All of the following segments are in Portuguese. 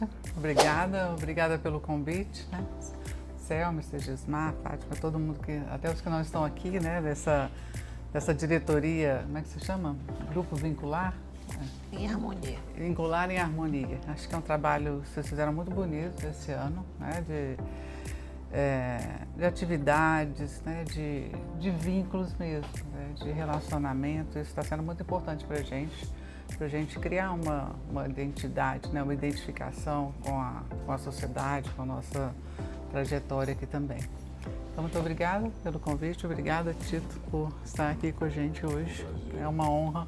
Cláudia, obrigada pelo convite, né? Selma, Segismar, Fátima, todo mundo até os que não estão aqui, né? Dessa diretoria, como é que se chama? Grupo Vincular? Em Harmonia. Vincular em Harmonia. Acho que é um trabalho que vocês fizeram muito bonito esse ano, né? De atividades, né? De vínculos mesmo, né? De relacionamento. Isso está sendo muito importante para a gente criar uma identidade, né? Uma identificação com a sociedade, com a nossa trajetória aqui também. Então, muito obrigada pelo convite, obrigada, Tito, por estar aqui com a gente hoje. É uma honra.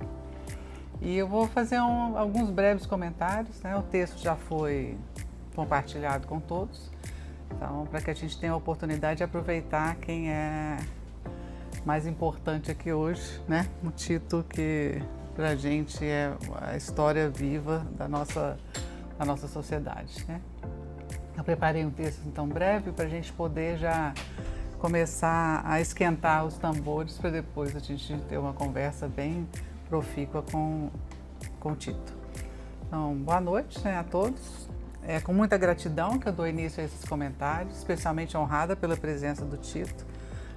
E eu vou fazer alguns breves comentários, né? O texto já foi compartilhado com todos, então, para que a gente tenha a oportunidade de aproveitar quem é mais importante aqui hoje, né? O Tito, que para a gente é a história viva da nossa sociedade, né? Eu preparei um texto então breve para a gente poder já começar a esquentar os tambores para depois a gente ter uma conversa bem profícua com o Tito. Então, boa noite, né, a todos. É com muita gratidão que eu dou início a esses comentários, especialmente honrada pela presença do Tito,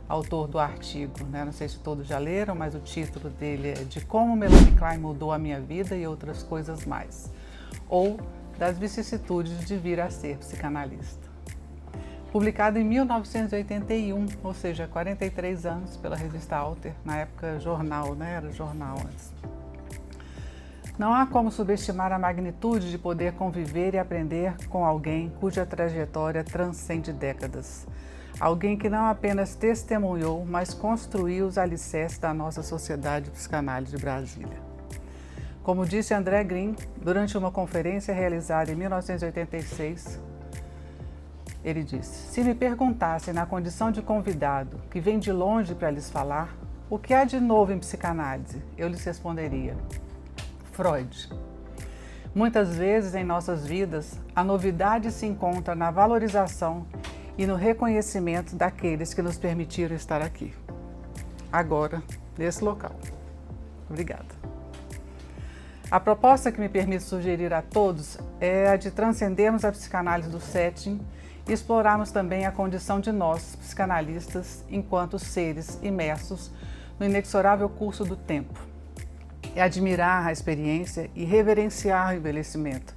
autor do artigo, né? Não sei se todos já leram, mas o título dele é De Como Melanie Klein Mudou a Minha Vida e Outras Coisas Mais, ou Das Vicissitudes de Vir a Ser Psicanalista. Publicado em 1981, ou seja, 43 anos, pela revista Alter, na época jornal, né? Era jornal antes. Não há como subestimar a magnitude de poder conviver e aprender com alguém cuja trajetória transcende décadas. Alguém que não apenas testemunhou, mas construiu os alicerces da nossa Sociedade de Psicanálise de Brasília. Como disse André Green, durante uma conferência realizada em 1986, ele disse: se me perguntassem na condição de convidado, que vem de longe para lhes falar, o que há de novo em psicanálise, eu lhes responderia: Freud. Muitas vezes em nossas vidas, a novidade se encontra na valorização e no reconhecimento daqueles que nos permitiram estar aqui, agora, nesse local. Obrigada. A proposta que me permite sugerir a todos é a de transcendermos a psicanálise do setting e explorarmos também a condição de nós, psicanalistas, enquanto seres imersos no inexorável curso do tempo. É admirar a experiência e reverenciar o envelhecimento,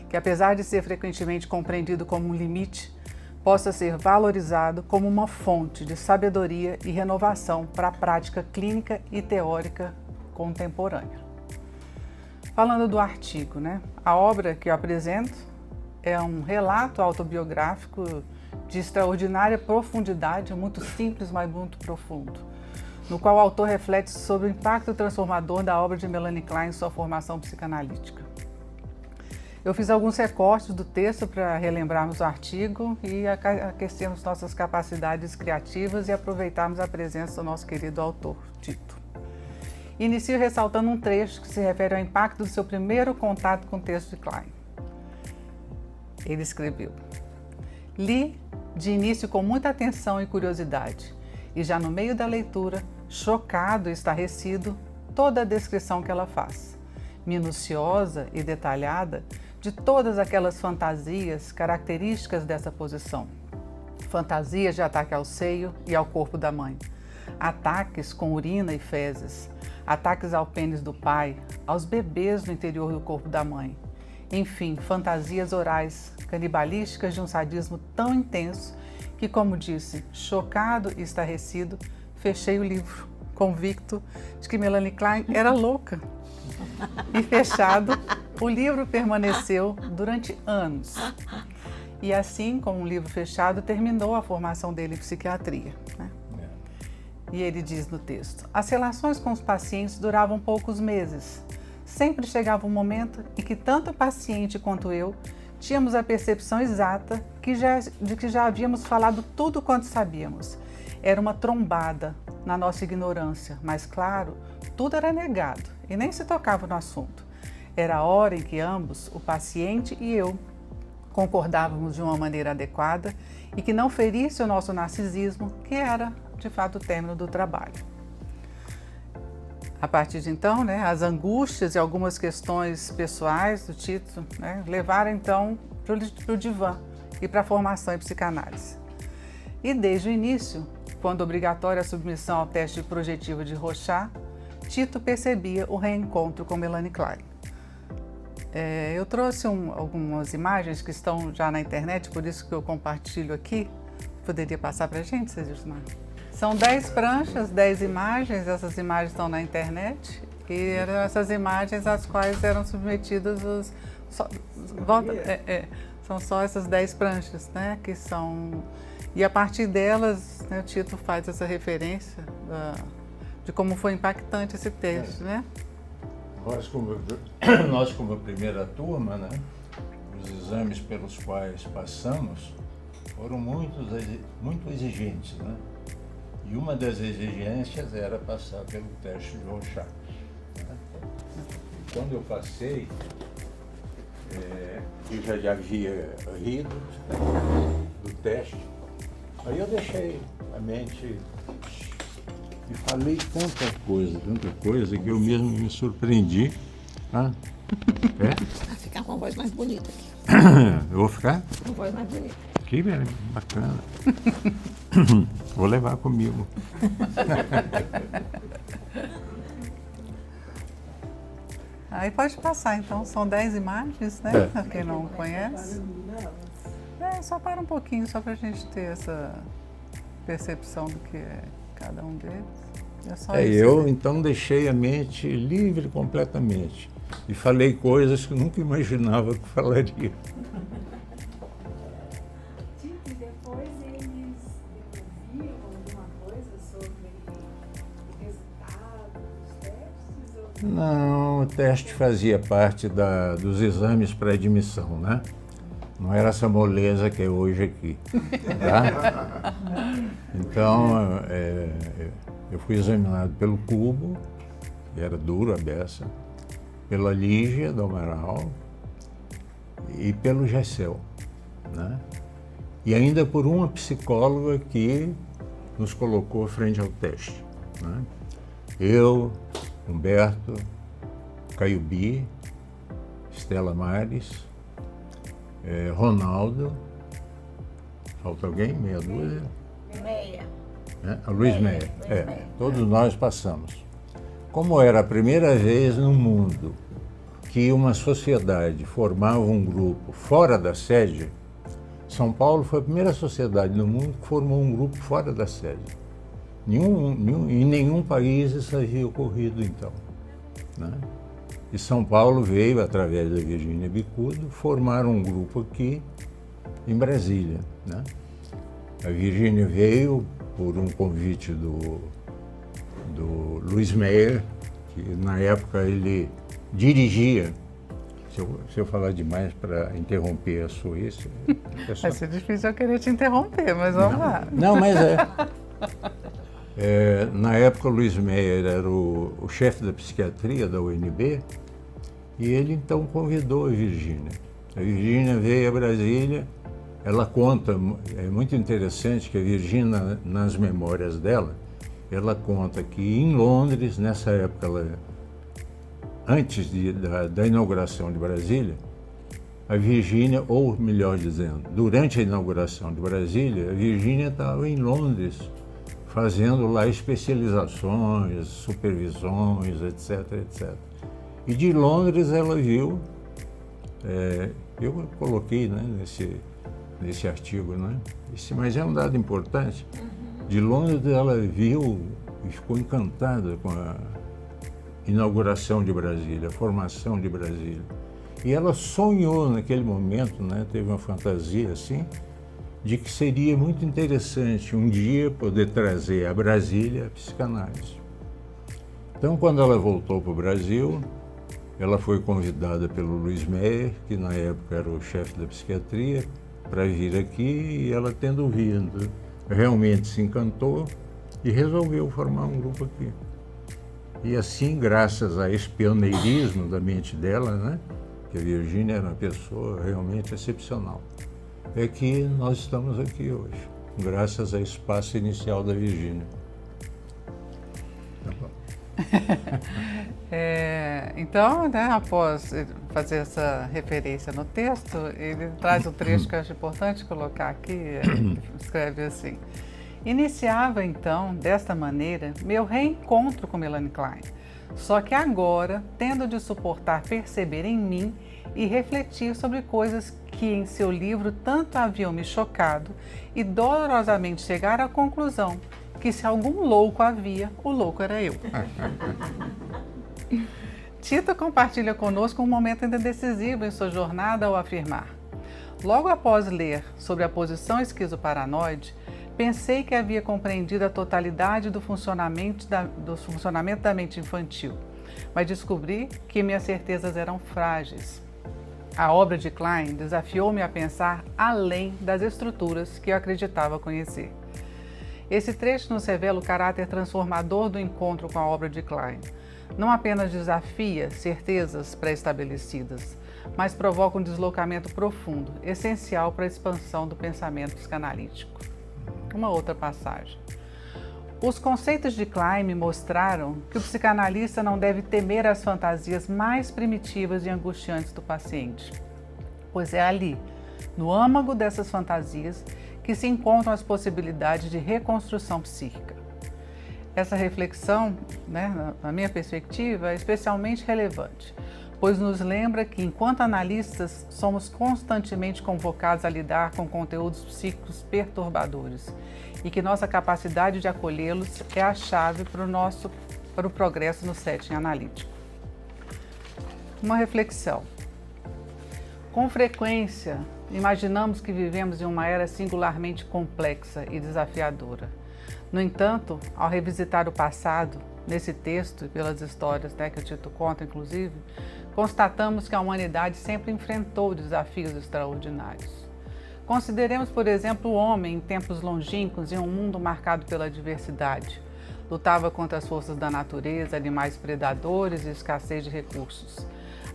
que apesar de ser frequentemente compreendido como um limite, possa ser valorizado como uma fonte de sabedoria e renovação para a prática clínica e teórica contemporânea. Falando do artigo, né? A obra que eu apresento é um relato autobiográfico de extraordinária profundidade, muito simples, mas muito profundo, no qual o autor reflete sobre o impacto transformador da obra de Melanie Klein em sua formação psicanalítica. Eu fiz alguns recortes do texto para relembrarmos o artigo e aquecermos nossas capacidades criativas e aproveitarmos a presença do nosso querido autor, Tito. Inicio ressaltando um trecho que se refere ao impacto do seu primeiro contato com o texto de Klein. Ele escreveu: li de início com muita atenção e curiosidade, e já no meio da leitura, chocado e estarrecido, toda a descrição que ela faz, minuciosa e detalhada, de todas aquelas fantasias características dessa posição. Fantasias de ataque ao seio e ao corpo da mãe, ataques com urina e fezes, ataques ao pênis do pai, aos bebês no interior do corpo da mãe. Enfim, fantasias orais, canibalísticas de um sadismo tão intenso que, como disse, chocado e estarrecido, fechei o livro, convicto de que Melanie Klein era louca. E fechado, o livro permaneceu durante anos. E assim, como um livro fechado, terminou a formação dele em psiquiatria, né? E ele diz no texto: as relações com os pacientes duravam poucos meses. Sempre chegava um momento em que tanto o paciente quanto eu tínhamos a percepção exata de que já havíamos falado tudo quanto sabíamos. Era uma trombada na nossa ignorância, mas claro, tudo era negado e nem se tocava no assunto. Era a hora em que ambos, o paciente e eu, concordávamos de uma maneira adequada e que não ferisse o nosso narcisismo, que era, de fato, o término do trabalho. A partir de então, as angústias e algumas questões pessoais do Tito, levaram então para o divã e para a formação em psicanálise. E desde o início, quando obrigatória a submissão ao teste projetivo de Rorschach, Tito percebia o reencontro com Melanie Klein. Eu trouxe algumas imagens que estão já na internet, por isso que eu compartilho aqui. Poderia passar para a gente, Cezilmar? São 10 pranchas, 10 imagens, essas imagens estão na internet e eram essas imagens às quais eram submetidas são só essas 10 pranchas, né, que são... E a partir delas, né, o Tito faz essa referência de como foi impactante esse texto, né? Nós como primeira turma, né, os exames pelos quais passamos foram muito exigentes, né? E uma das exigências era passar pelo teste de Rorschach. Né? Quando eu passei, eu já havia rido do teste, aí eu deixei a mente e falei tanta coisa que eu mesmo me surpreendi. Tá? Vai ficar com uma voz mais bonita aqui. Eu vou ficar? Uma voz mais bonita. Que bacana. Vou levar comigo. Aí pode passar, então, são 10 imagens, né? Pra quem não conhece. Só para um pouquinho, só para a gente ter essa percepção do que é cada um deles. É só isso. Eu então deixei a mente livre completamente e falei coisas que nunca imaginava que falaria. E depois eles devolviam alguma coisa sobre o resultado dos testes? Ou... Não, o teste fazia parte dos exames para admissão, né? Não era essa moleza que é hoje aqui, tá? Então, eu fui examinado pelo Cubo, que era duro a beça, pela Lígia do Amaral e pelo Gessel, né? E ainda por uma psicóloga que nos colocou frente ao teste, né? Eu, Humberto, Caiubi, Estela Mares, Ronaldo, falta alguém? Meia dúzia? Meia. Luiz Meia. Todos nós passamos. Como era a primeira vez no mundo que uma sociedade formava um grupo fora da sede, São Paulo foi a primeira sociedade no mundo que formou um grupo fora da sede. Em nenhum país isso havia ocorrido então, né? E São Paulo veio, através da Virgínia Bicudo, formar um grupo aqui em Brasília, né? A Virgínia veio por um convite do Luiz Meyer, que na época ele dirigia. Se eu falar demais para interromper a Suíça... Vai ser difícil eu querer te interromper, mas vamos lá. Não, mas na época o Luiz Meyer era o chefe da psiquiatria da UNB e ele então convidou a Virgínia. A Virgínia veio a Brasília, ela conta, é muito interessante que a Virgínia, nas memórias dela, ela conta que em Londres, nessa época, antes da inauguração de Brasília, a Virgínia, ou melhor dizendo, durante a inauguração de Brasília, a Virgínia estava em Londres, fazendo lá especializações, supervisões, etc, etc. E de Londres ela viu, eu coloquei, né, nesse artigo, né? Mas é um dado importante. De Londres ela viu e ficou encantada com a inauguração de Brasília, a formação de Brasília. E ela sonhou naquele momento, né, teve uma fantasia assim, de que seria muito interessante um dia poder trazer a Brasília a psicanálise. Então, quando ela voltou para o Brasil, ela foi convidada pelo Luiz Meyer, que na época era o chefe da psiquiatria, para vir aqui, e ela tendo vindo, realmente se encantou e resolveu formar um grupo aqui. E assim, graças a esse pioneirismo da mente dela, né, que a Virgínia era uma pessoa realmente excepcional, é que nós estamos aqui hoje, graças ao espaço inicial da Virgínia. Tá bom. Então, né, após fazer essa referência no texto, ele traz um trecho que eu acho importante colocar aqui. Ele escreve assim: iniciava então, desta maneira, meu reencontro com Melanie Klein, só que agora, tendo de suportar perceber em mim e refletir sobre coisas que em seu livro tanto haviam me chocado e dolorosamente chegar à conclusão que se algum louco havia, o louco era eu. Tito compartilha conosco um momento ainda decisivo em sua jornada ao afirmar: logo após ler sobre a posição esquizoparanoide, pensei que havia compreendido a totalidade do funcionamento da mente infantil, mas descobri que minhas certezas eram frágeis. A obra de Klein desafiou-me a pensar além das estruturas que eu acreditava conhecer. Esse trecho nos revela o caráter transformador do encontro com a obra de Klein. Não apenas desafia certezas pré-estabelecidas, mas provoca um deslocamento profundo, essencial para a expansão do pensamento psicanalítico. Uma outra passagem. Os conceitos de Klein me mostraram que o psicanalista não deve temer as fantasias mais primitivas e angustiantes do paciente, pois é ali, no âmago dessas fantasias, que se encontram as possibilidades de reconstrução psíquica. Essa reflexão, na minha perspectiva, é especialmente relevante, pois nos lembra que, enquanto analistas, somos constantemente convocados a lidar com conteúdos psíquicos perturbadores e que nossa capacidade de acolhê-los é a chave para o progresso no setting analítico. Uma reflexão. Com frequência, imaginamos que vivemos em uma era singularmente complexa e desafiadora. No entanto, ao revisitar o passado, nesse texto e pelas histórias que o Tito conta, inclusive, constatamos que a humanidade sempre enfrentou desafios extraordinários. Consideremos, por exemplo, o homem em tempos longínquos em um mundo marcado pela diversidade. Lutava contra as forças da natureza, animais predadores e escassez de recursos.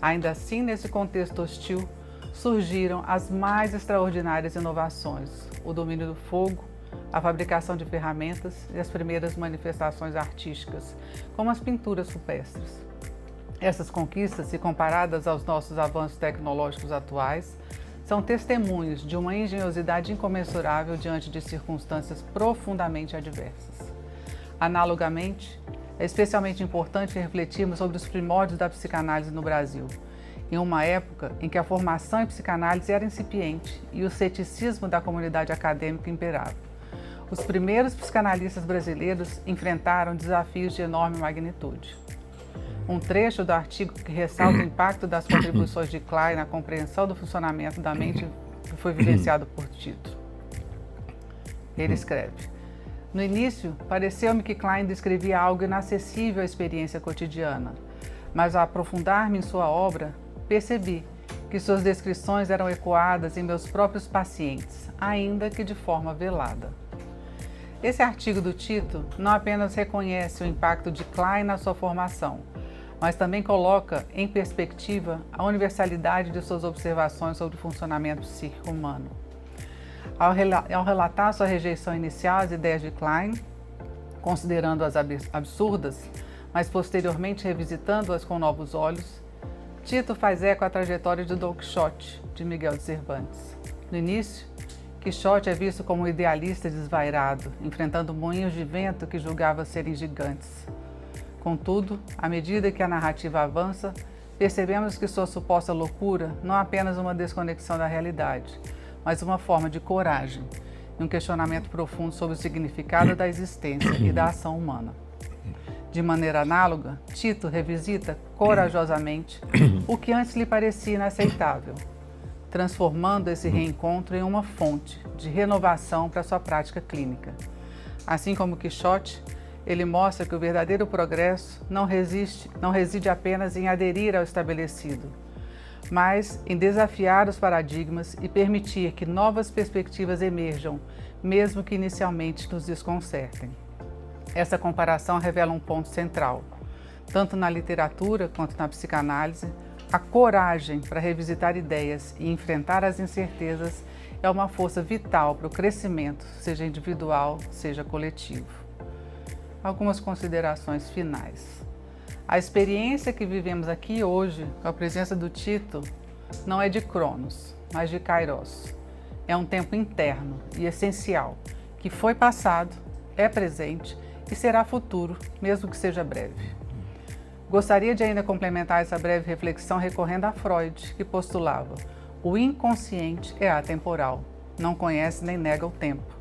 Ainda assim, nesse contexto hostil, surgiram as mais extraordinárias inovações: o domínio do fogo, a fabricação de ferramentas e as primeiras manifestações artísticas, como as pinturas rupestres. Essas conquistas, se comparadas aos nossos avanços tecnológicos atuais, são testemunhos de uma engenhosidade incomensurável diante de circunstâncias profundamente adversas. Analogamente, é especialmente importante refletirmos sobre os primórdios da psicanálise no Brasil, em uma época em que a formação em psicanálise era incipiente e o ceticismo da comunidade acadêmica imperava. Os primeiros psicanalistas brasileiros enfrentaram desafios de enorme magnitude. Um trecho do artigo que ressalta o impacto das contribuições de Klein na compreensão do funcionamento da mente que foi vivenciado por Tito. Ele escreve: no início, pareceu-me que Klein descrevia algo inacessível à experiência cotidiana, mas ao aprofundar-me em sua obra, percebi que suas descrições eram ecoadas em meus próprios pacientes, ainda que de forma velada. Esse artigo do Tito não apenas reconhece o impacto de Klein na sua formação, mas também coloca em perspectiva a universalidade de suas observações sobre o funcionamento psíquico humano. Ao relatar sua rejeição inicial às ideias de Klein, considerando-as absurdas, mas posteriormente revisitando-as com novos olhos, Tito faz eco à trajetória de Don Quixote, de Miguel de Cervantes. No início, Quixote é visto como um idealista desvairado, enfrentando moinhos de vento que julgava serem gigantes. Contudo, à medida que a narrativa avança, percebemos que sua suposta loucura não é apenas uma desconexão da realidade, mas uma forma de coragem e um questionamento profundo sobre o significado da existência e da ação humana. De maneira análoga, Tito revisita corajosamente o que antes lhe parecia inaceitável, transformando esse reencontro em uma fonte de renovação para sua prática clínica. Assim como Quixote, ele mostra que o verdadeiro progresso não reside apenas em aderir ao estabelecido, mas em desafiar os paradigmas e permitir que novas perspectivas emerjam, mesmo que inicialmente nos desconcertem. Essa comparação revela um ponto central. Tanto na literatura quanto na psicanálise, a coragem para revisitar ideias e enfrentar as incertezas é uma força vital para o crescimento, seja individual, seja coletivo. Algumas considerações finais. A experiência que vivemos aqui hoje, com a presença do Tito, não é de Cronos, mas de Kairos. É um tempo interno e essencial, que foi passado, é presente e será futuro, mesmo que seja breve. Gostaria de ainda complementar essa breve reflexão recorrendo a Freud, que postulava: o inconsciente é atemporal, não conhece nem nega o tempo.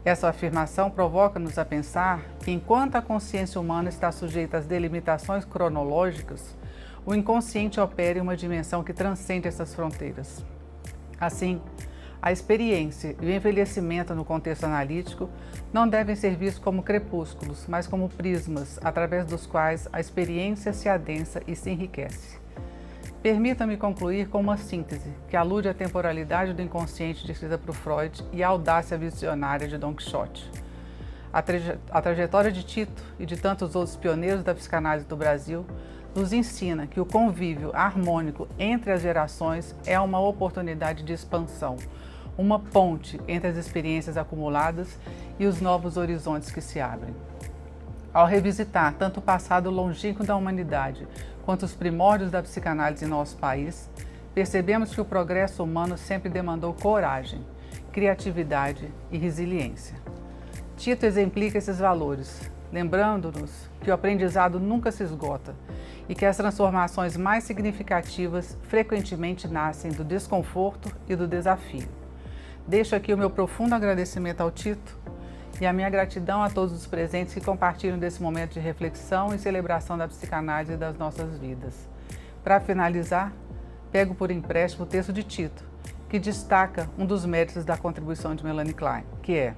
Essa afirmação provoca-nos a pensar que, enquanto a consciência humana está sujeita às delimitações cronológicas, o inconsciente opera em uma dimensão que transcende essas fronteiras. Assim, a experiência e o envelhecimento no contexto analítico não devem ser vistos como crepúsculos, mas como prismas, através dos quais a experiência se adensa e se enriquece. Permita-me concluir com uma síntese que alude à temporalidade do inconsciente descrita por Freud e à audácia visionária de Don Quixote. A trajetória de Tito e de tantos outros pioneiros da psicanálise do Brasil nos ensina que o convívio harmônico entre as gerações é uma oportunidade de expansão, uma ponte entre as experiências acumuladas e os novos horizontes que se abrem. Ao revisitar tanto o passado longínquo da humanidade quanto os primórdios da psicanálise em nosso país, percebemos que o progresso humano sempre demandou coragem, criatividade e resiliência. Tito exemplifica esses valores, lembrando-nos que o aprendizado nunca se esgota e que as transformações mais significativas frequentemente nascem do desconforto e do desafio. Deixo aqui o meu profundo agradecimento ao Tito e a minha gratidão a todos os presentes que compartilham desse momento de reflexão e celebração da psicanálise e das nossas vidas. Para finalizar, pego por empréstimo o texto de Tito, que destaca um dos méritos da contribuição de Melanie Klein, que é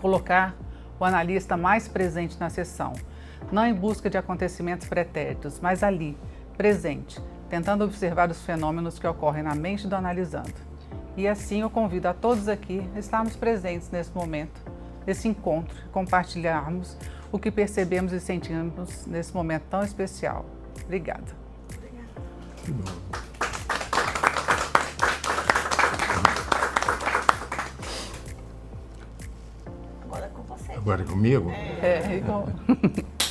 colocar o analista mais presente na sessão, não em busca de acontecimentos pretéritos, mas ali, presente, tentando observar os fenômenos que ocorrem na mente do analisando. E assim eu convido a todos aqui a estarmos presentes nesse momento, nesse encontro, compartilharmos o que percebemos e sentimos nesse momento tão especial. Obrigada. Agora é com você. Agora é comigo? Igual.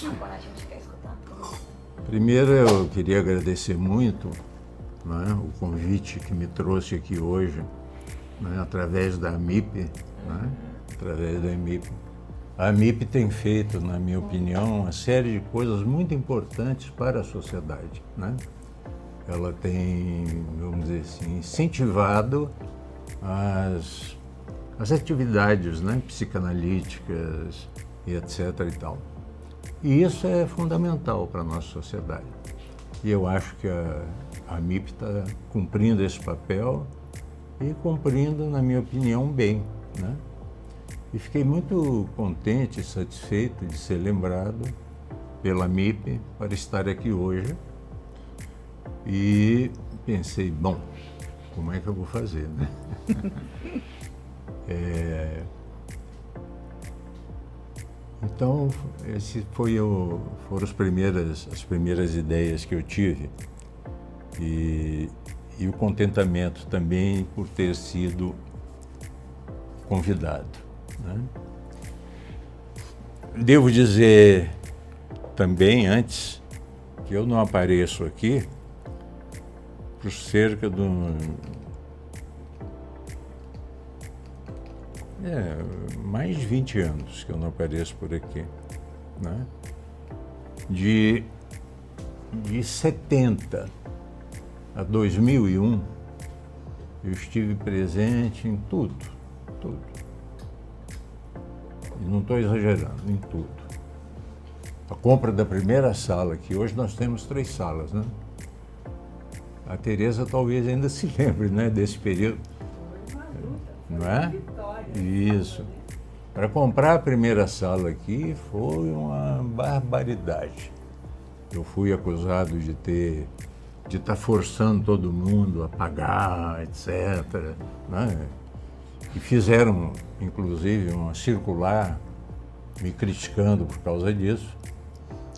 Agora a gente quer escutar tudo. Primeiro eu queria agradecer muito, né, o convite que me trouxe aqui hoje, né, através da AMIP, né, através da AMIP. A AMIP tem feito, na minha opinião, uma série de coisas muito importantes para a sociedade, né? Ela tem, vamos dizer assim, incentivado as atividades, né, psicanalíticas e etc. e tal. E isso é fundamental para a nossa sociedade. E eu acho que a AMIP está cumprindo esse papel e cumprindo, na minha opinião, bem, né? E fiquei muito contente e satisfeito de ser lembrado pela AMIP para estar aqui hoje. E pensei, bom, como é que eu vou fazer, né? Então, foram as primeiras ideias que eu tive e o contentamento também por ter sido convidado, né? Devo dizer também, antes, que eu não apareço aqui por cerca de mais de 20 anos que eu não apareço por aqui, né? De 70 a 2001, eu estive presente em tudo. E não estou exagerando, em tudo. A compra da primeira sala, que hoje nós temos 3 salas, né? A Tereza talvez ainda se lembre, né, desse período. Não é? Isso. Para comprar a primeira sala aqui foi uma barbaridade. Eu fui acusado de estar forçando todo mundo a pagar, etc., né? E fizeram, inclusive, uma circular me criticando por causa disso.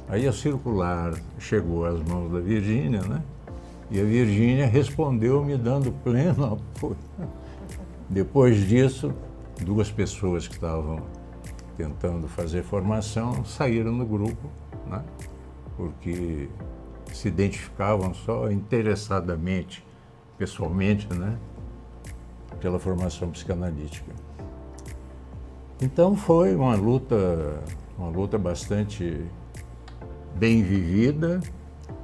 Aí a circular chegou às mãos da Virgínia, né? E a Virgínia respondeu me dando pleno apoio. Depois disso, 2 pessoas que estavam tentando fazer formação saíram do grupo, né? porque se identificavam só interessadamente, pessoalmente, né, pela formação psicanalítica. Então foi uma luta bastante bem vivida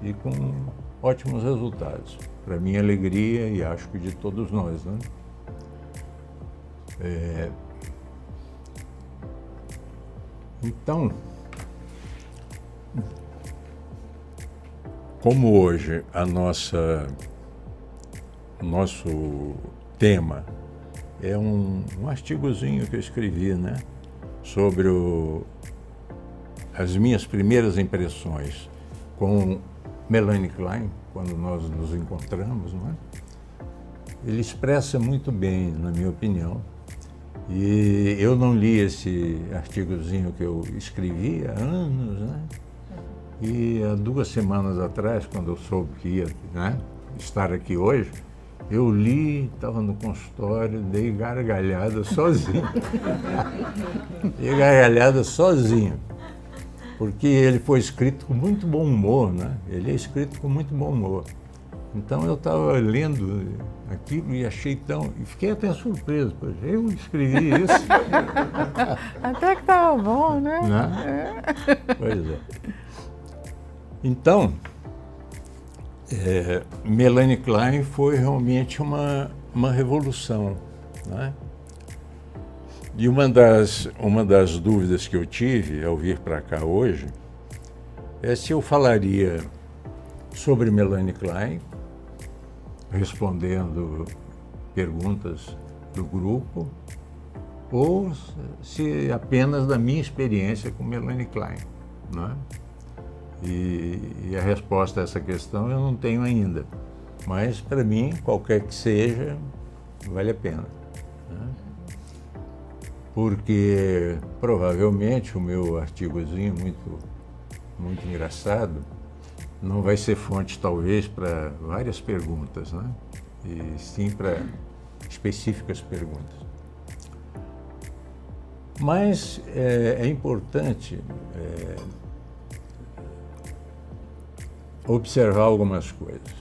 e com ótimos resultados, para minha alegria e acho que de todos nós, né? Então, como hoje o nosso tema é um artigozinho que eu escrevi, né, sobre as minhas primeiras impressões com Melanie Klein, quando nós nos encontramos, né? Ele expressa muito bem, na minha opinião. E eu não li esse artigozinho que eu escrevi há anos, né? E há 2 semanas atrás, quando eu soube que ia, né, estar aqui hoje, eu li, estava no consultório, dei gargalhada sozinho. Dei gargalhada sozinho. Porque ele foi escrito com muito bom humor, né? Ele é escrito com muito bom humor. Então eu estava lendo aquilo e achei e fiquei até surpreso. Pois eu escrevi isso. Até que estava bom, né? Né? Pois é. Então, Melanie Klein foi realmente uma revolução, né? E uma das dúvidas que eu tive ao vir para cá hoje é se eu falaria sobre Melanie Klein, respondendo perguntas do grupo, ou se apenas da minha experiência com Melanie Klein, né? E a resposta a essa questão eu não tenho ainda, mas para mim, qualquer que seja, vale a pena, né? Porque provavelmente o meu artigozinho muito engraçado não vai ser fonte talvez para várias perguntas, né? E sim para específicas perguntas. Mas é importante observar algumas coisas.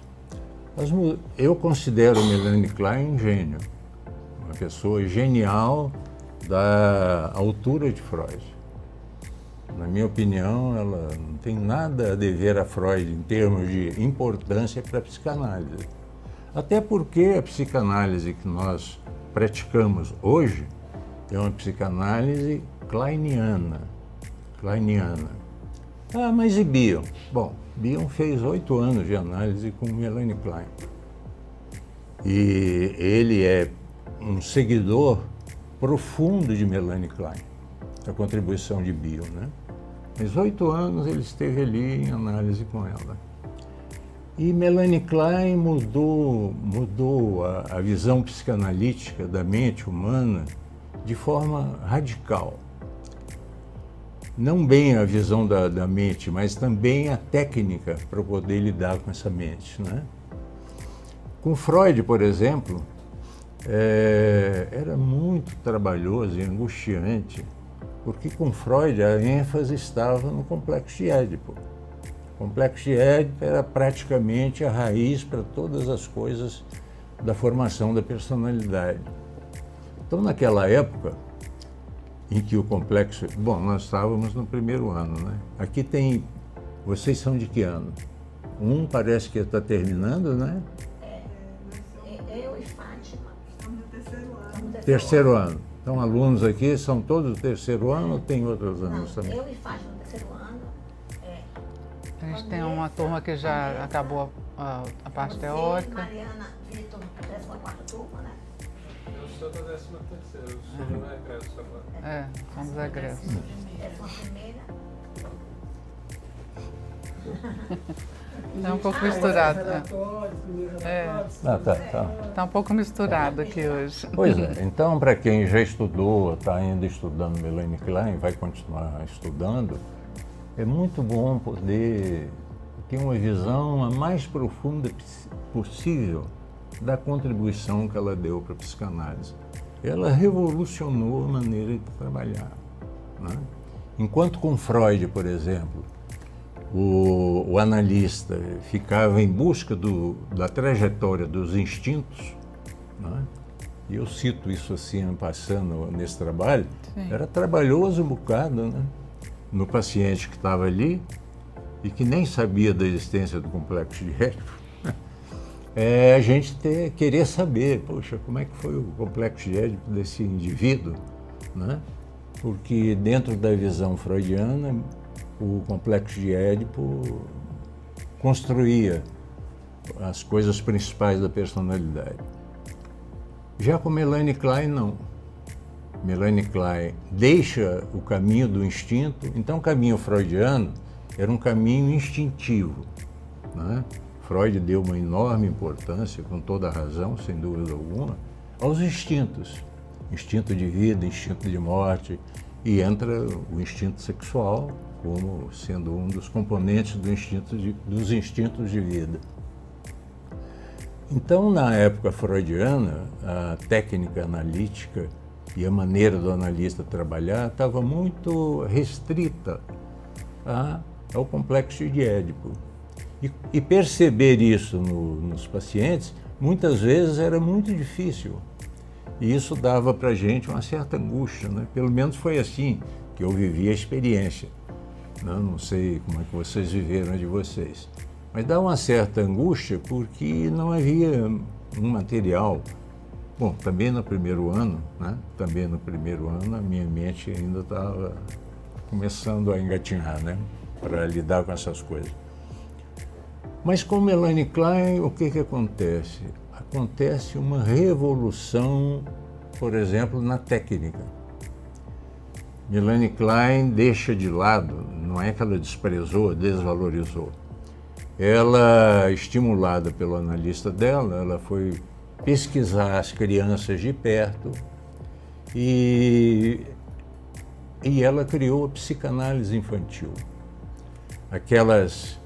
Eu considero Melanie Klein um gênio, uma pessoa genial da altura de Freud. Na minha opinião, ela não tem nada a dever a Freud em termos de importância para a psicanálise. Até porque a psicanálise que nós praticamos hoje é uma psicanálise kleiniana. Ah, mas e Bion? Bom, Bion fez 8 anos de análise com Melanie Klein. E ele é um seguidor profundo de Melanie Klein, a contribuição de Bion, né? Mas 8 anos ele esteve ali em análise com ela. E Melanie Klein mudou a visão psicanalítica da mente humana de forma radical. Não bem a visão da mente, mas também a técnica para poder lidar com essa mente, né? Com Freud, por exemplo, era muito trabalhoso e angustiante, porque com Freud a ênfase estava no complexo de Édipo. O complexo de Édipo era praticamente a raiz para todas as coisas da formação da personalidade. Então, naquela época em que o complexo... Bom, nós estávamos no 1º ano, né? Aqui tem... Vocês são de que ano? Um parece que está terminando, né? Eu e Fátima. Estamos no 3º ano. 3º ano. Então, alunos aqui são todos do 3º ano ou tem outros anos Não, também? eu e Fátima no 3º ano. A gente tem uma turma que já acabou a parte Você, teórica. Mariana, Vitor, 14ª turma, né? Eu sou da 13ª, eu sou do egresso agora. Somos egressos. 11ª. É um pouco misturado. Tá. Está um pouco misturado aqui hoje. Pois é, então para quem já estudou, está ainda estudando Melanie Klein, vai continuar estudando, é muito bom poder ter uma visão a mais profunda possível da contribuição que ela deu para a psicanálise. Ela revolucionou a maneira de trabalhar, né? Enquanto com Freud, por exemplo, o analista ficava em busca da trajetória dos instintos, né? E eu cito isso assim, passando nesse trabalho, Sim. era trabalhoso um bocado, né? No paciente que estava ali e que nem sabia da existência do complexo de Édipo, a gente querer saber, poxa, como é que foi o complexo de Édipo desse indivíduo, né? Porque dentro da visão freudiana, o complexo de Édipo construía as coisas principais da personalidade. Já com Melanie Klein, não. Melanie Klein deixa o caminho do instinto, então o caminho freudiano era um caminho instintivo, né? Freud deu uma enorme importância, com toda a razão, sem dúvida alguma, aos instintos. Instinto de vida, instinto de morte, e entra o instinto sexual como sendo um dos componentes dos instintos de vida. Então, na época freudiana, a técnica analítica e a maneira do analista trabalhar estava muito restrita ao complexo de Édipo. E perceber isso nos pacientes, muitas vezes era muito difícil. E isso dava para a gente uma certa angústia, né? Pelo menos foi assim que eu vivi a experiência. Não sei como é que vocês viveram a de vocês. Mas dá uma certa angústia porque não havia um material. Bom, também no primeiro ano, né? Também no primeiro ano a minha mente ainda estava começando a engatinhar, né? Para lidar com essas coisas. Mas com Melanie Klein, o que acontece? Acontece uma revolução, por exemplo, na técnica. Melanie Klein deixa de lado, não é que ela desprezou, desvalorizou. Ela, estimulada pelo analista dela, ela foi pesquisar as crianças de perto e ela criou a psicanálise infantil. Aquelas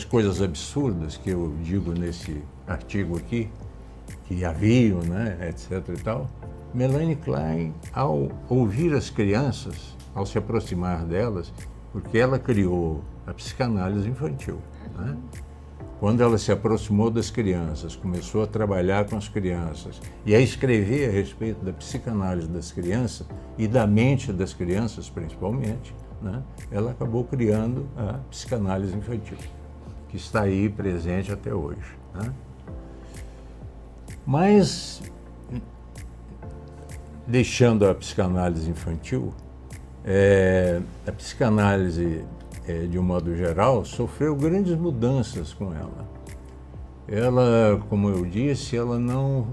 coisas absurdas que eu digo nesse artigo aqui, que haviam, né, etc. e tal, Melanie Klein, ao ouvir as crianças, ao se aproximar delas, porque ela criou a psicanálise infantil, né? Quando ela se aproximou das crianças, começou a trabalhar com as crianças e a escrever a respeito da psicanálise das crianças e da mente das crianças, principalmente, né? Ela acabou criando a psicanálise infantil, que está aí presente até hoje, né? Mas, deixando a psicanálise infantil, a psicanálise, de um modo geral, sofreu grandes mudanças com ela. Ela, como eu disse, ela não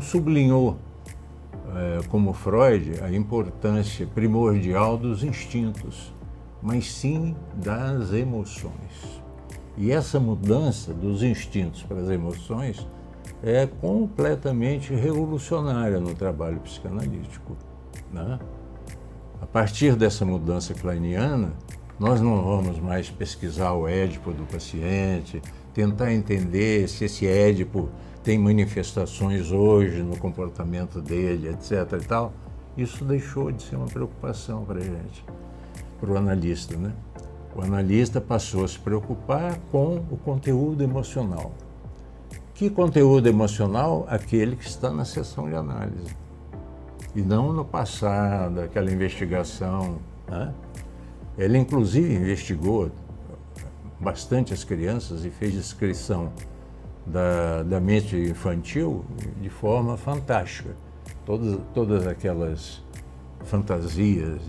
sublinhou, como Freud, a importância primordial dos instintos, mas sim das emoções. E essa mudança dos instintos para as emoções é completamente revolucionária no trabalho psicanalítico, né? A partir dessa mudança kleiniana, nós não vamos mais pesquisar o Édipo do paciente, tentar entender se esse Édipo tem manifestações hoje no comportamento dele, etc. e tal. Isso deixou de ser uma preocupação para a gente, para o analista, né? O analista passou a se preocupar com o conteúdo emocional. Que conteúdo emocional? Aquele que está na sessão de análise. E não no passado, aquela investigação, né? Ele, inclusive, investigou bastante as crianças e fez descrição da mente infantil de forma fantástica. Todas aquelas fantasias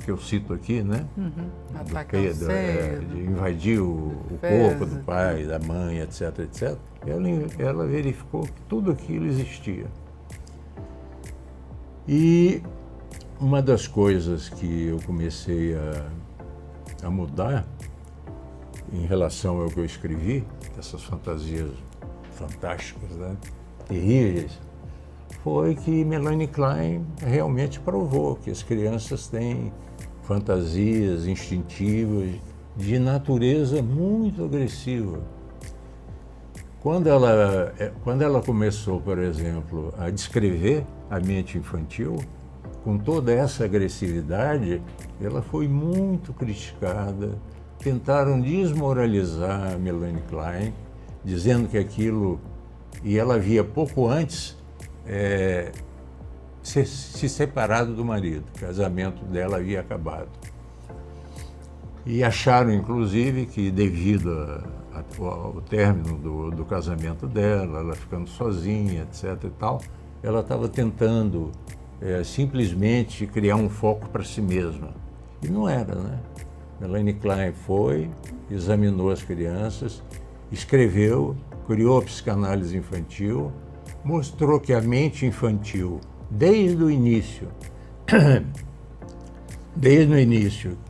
que eu cito aqui, né? Atacar Pedro, de invadir o corpo do pai, da mãe, etc, etc. Ela verificou que tudo aquilo existia. E uma das coisas que eu comecei a mudar em relação ao que eu escrevi, essas fantasias fantásticas, né, terríveis, foi que Melanie Klein realmente provou que as crianças têm fantasias instintivas de natureza muito agressiva. Quando ela começou, por exemplo, a descrever a mente infantil, com toda essa agressividade, ela foi muito criticada. Tentaram desmoralizar a Melanie Klein, dizendo que aquilo... E ela havia pouco antes se separado do marido, o casamento dela havia acabado. E acharam, inclusive, que devido ao término do casamento dela, ela ficando sozinha, etc. e tal, ela estava tentando simplesmente criar um foco para si mesma. E não era, né? Melanie Klein foi, examinou as crianças, escreveu, criou a psicanálise infantil, mostrou que a mente infantil, desde o início,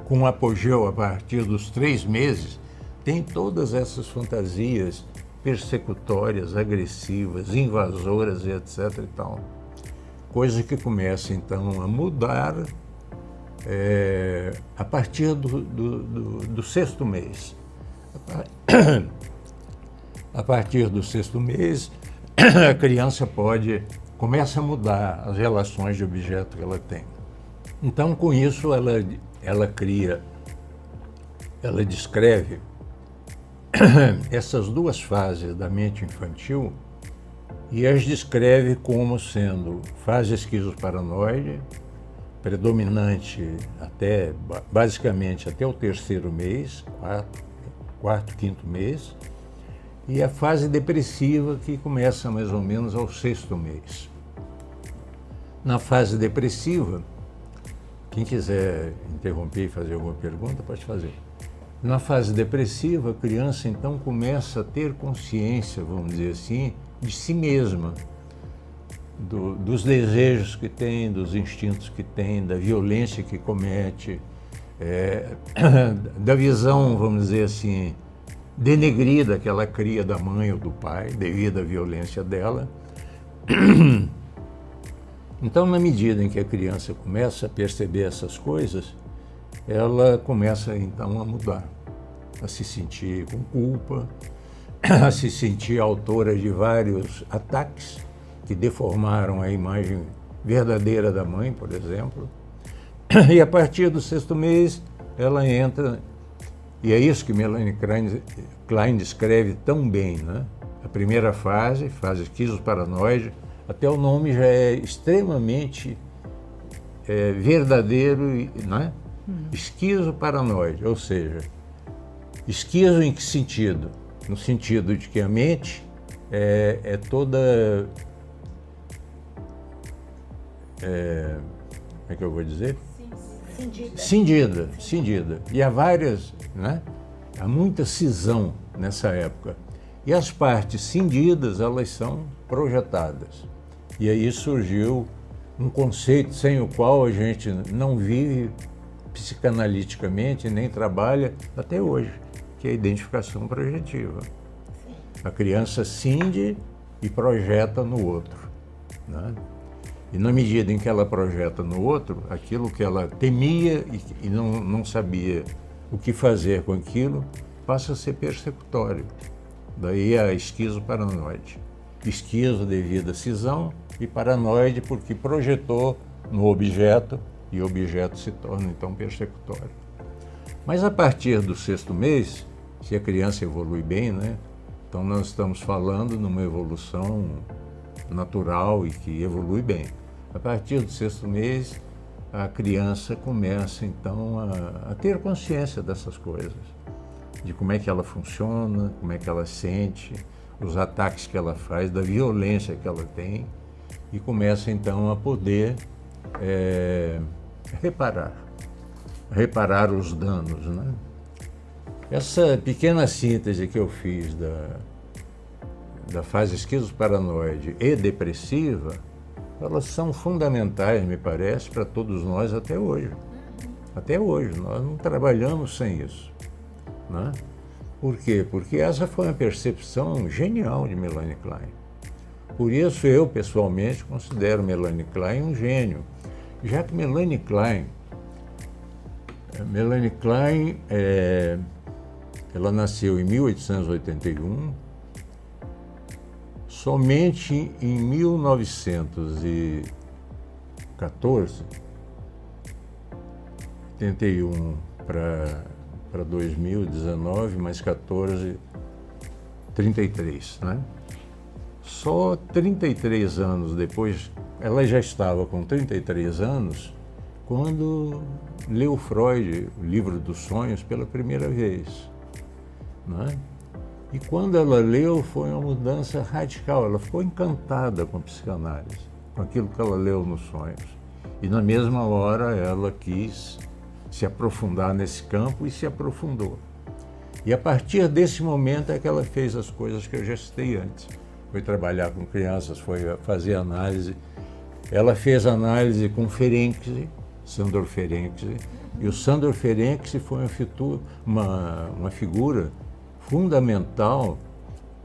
com apogeu a partir dos 3 meses, tem todas essas fantasias persecutórias, agressivas, invasoras e etc. e tal. Coisa que começa, então, a mudar a partir do 6º mês. A partir do 6º mês, a criança começa a mudar as relações de objeto que ela tem. Então, com isso, ela descreve essas 2 fases da mente infantil e as descreve como sendo fase esquizoparanoide, predominante basicamente até o 3º mês, 4º, 5º mês, e a fase depressiva que começa mais ou menos ao 6º mês. Na fase depressiva, quem quiser interromper e fazer alguma pergunta, pode fazer. Na fase depressiva, a criança então começa a ter consciência, vamos dizer assim, de si mesma, dos desejos que tem, dos instintos que tem, da violência que comete, da visão, vamos dizer assim, denegrida que ela cria da mãe ou do pai, devido à violência dela. Então, na medida em que a criança começa a perceber essas coisas, ela começa, então, a mudar, a se sentir com culpa, a se sentir autora de vários ataques que deformaram a imagem verdadeira da mãe, por exemplo. E a partir do 6º mês, ela entra, e é isso que Melanie Klein descreve tão bem, né? A primeira fase esquizoparanoide, até o nome já é extremamente verdadeiro, né? Esquizoparanoide, ou seja, esquizo em que sentido? No sentido de que a mente é toda... como é que eu vou dizer? Cindida. E há várias, né? Há muita cisão nessa época. E as partes cindidas, elas são projetadas. E aí surgiu um conceito sem o qual a gente não vive psicanaliticamente, nem trabalha até hoje, que é a identificação projetiva. A criança cinde e projeta no outro, né? E na medida em que ela projeta no outro, aquilo que ela temia e não sabia o que fazer com aquilo, passa a ser persecutório. Daí a esquizoparanoide. Esquizo devido à cisão e paranoide porque projetou no objeto e o objeto se torna então persecutório. Mas a partir do 6º mês, se a criança evolui bem, né? Então nós estamos falando numa evolução natural e que evolui bem. A partir do 6º mês, a criança começa então a ter consciência dessas coisas, de como é que ela funciona, como é que ela sente, os ataques que ela faz, da violência que ela tem, e começa então a poder reparar os danos, né? Essa pequena síntese que eu fiz da fase esquizoparanoide e depressiva, elas são fundamentais, me parece, para todos nós até hoje. Até hoje, nós não trabalhamos sem isso, né? Por quê? Porque essa foi uma percepção genial de Melanie Klein. Por isso eu, pessoalmente, considero Melanie Klein um gênio, já que Melanie Klein, ela nasceu em 1881, somente em 1914 81 para 2019, mais 14, 33, né? Só 33 anos depois, ela já estava com 33 anos, quando leu Freud, o Livro dos Sonhos, pela primeira vez, né? E quando ela leu, foi uma mudança radical. Ela ficou encantada com a psicanálise, com aquilo que ela leu nos sonhos. E na mesma hora ela quis se aprofundar nesse campo e se aprofundou. E a partir desse momento é que ela fez as coisas que eu já citei antes. Foi trabalhar com crianças, foi fazer análise. Ela fez análise com Ferenczi, Sándor Ferenczi, e o Sándor Ferenczi foi uma figura fundamental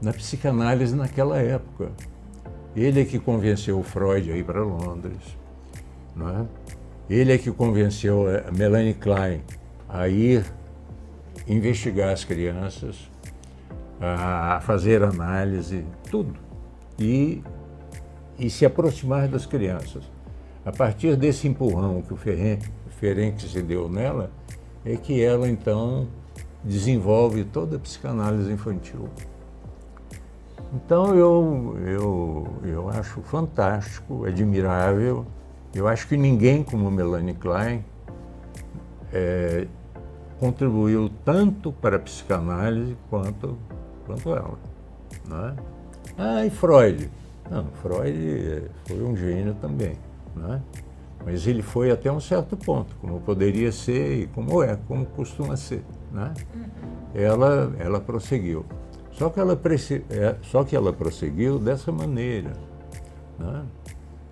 na psicanálise naquela época. Ele é que convenceu o Freud a ir para Londres, não é? Ele é que convenceu a Melanie Klein a ir investigar as crianças, a fazer análise, tudo, e se aproximar das crianças. A partir desse empurrão que o Ferenczi deu nela, é que ela então desenvolve toda a psicanálise infantil. Então eu acho fantástico, admirável. Eu acho que ninguém como Melanie Klein contribuiu tanto para a psicanálise quanto ela, né? Ah, e Freud? Não, Freud foi um gênio também, né? Mas ele foi até um certo ponto, como poderia ser e como costuma ser, né? Ela prosseguiu. Só que ela prosseguiu dessa maneira, né?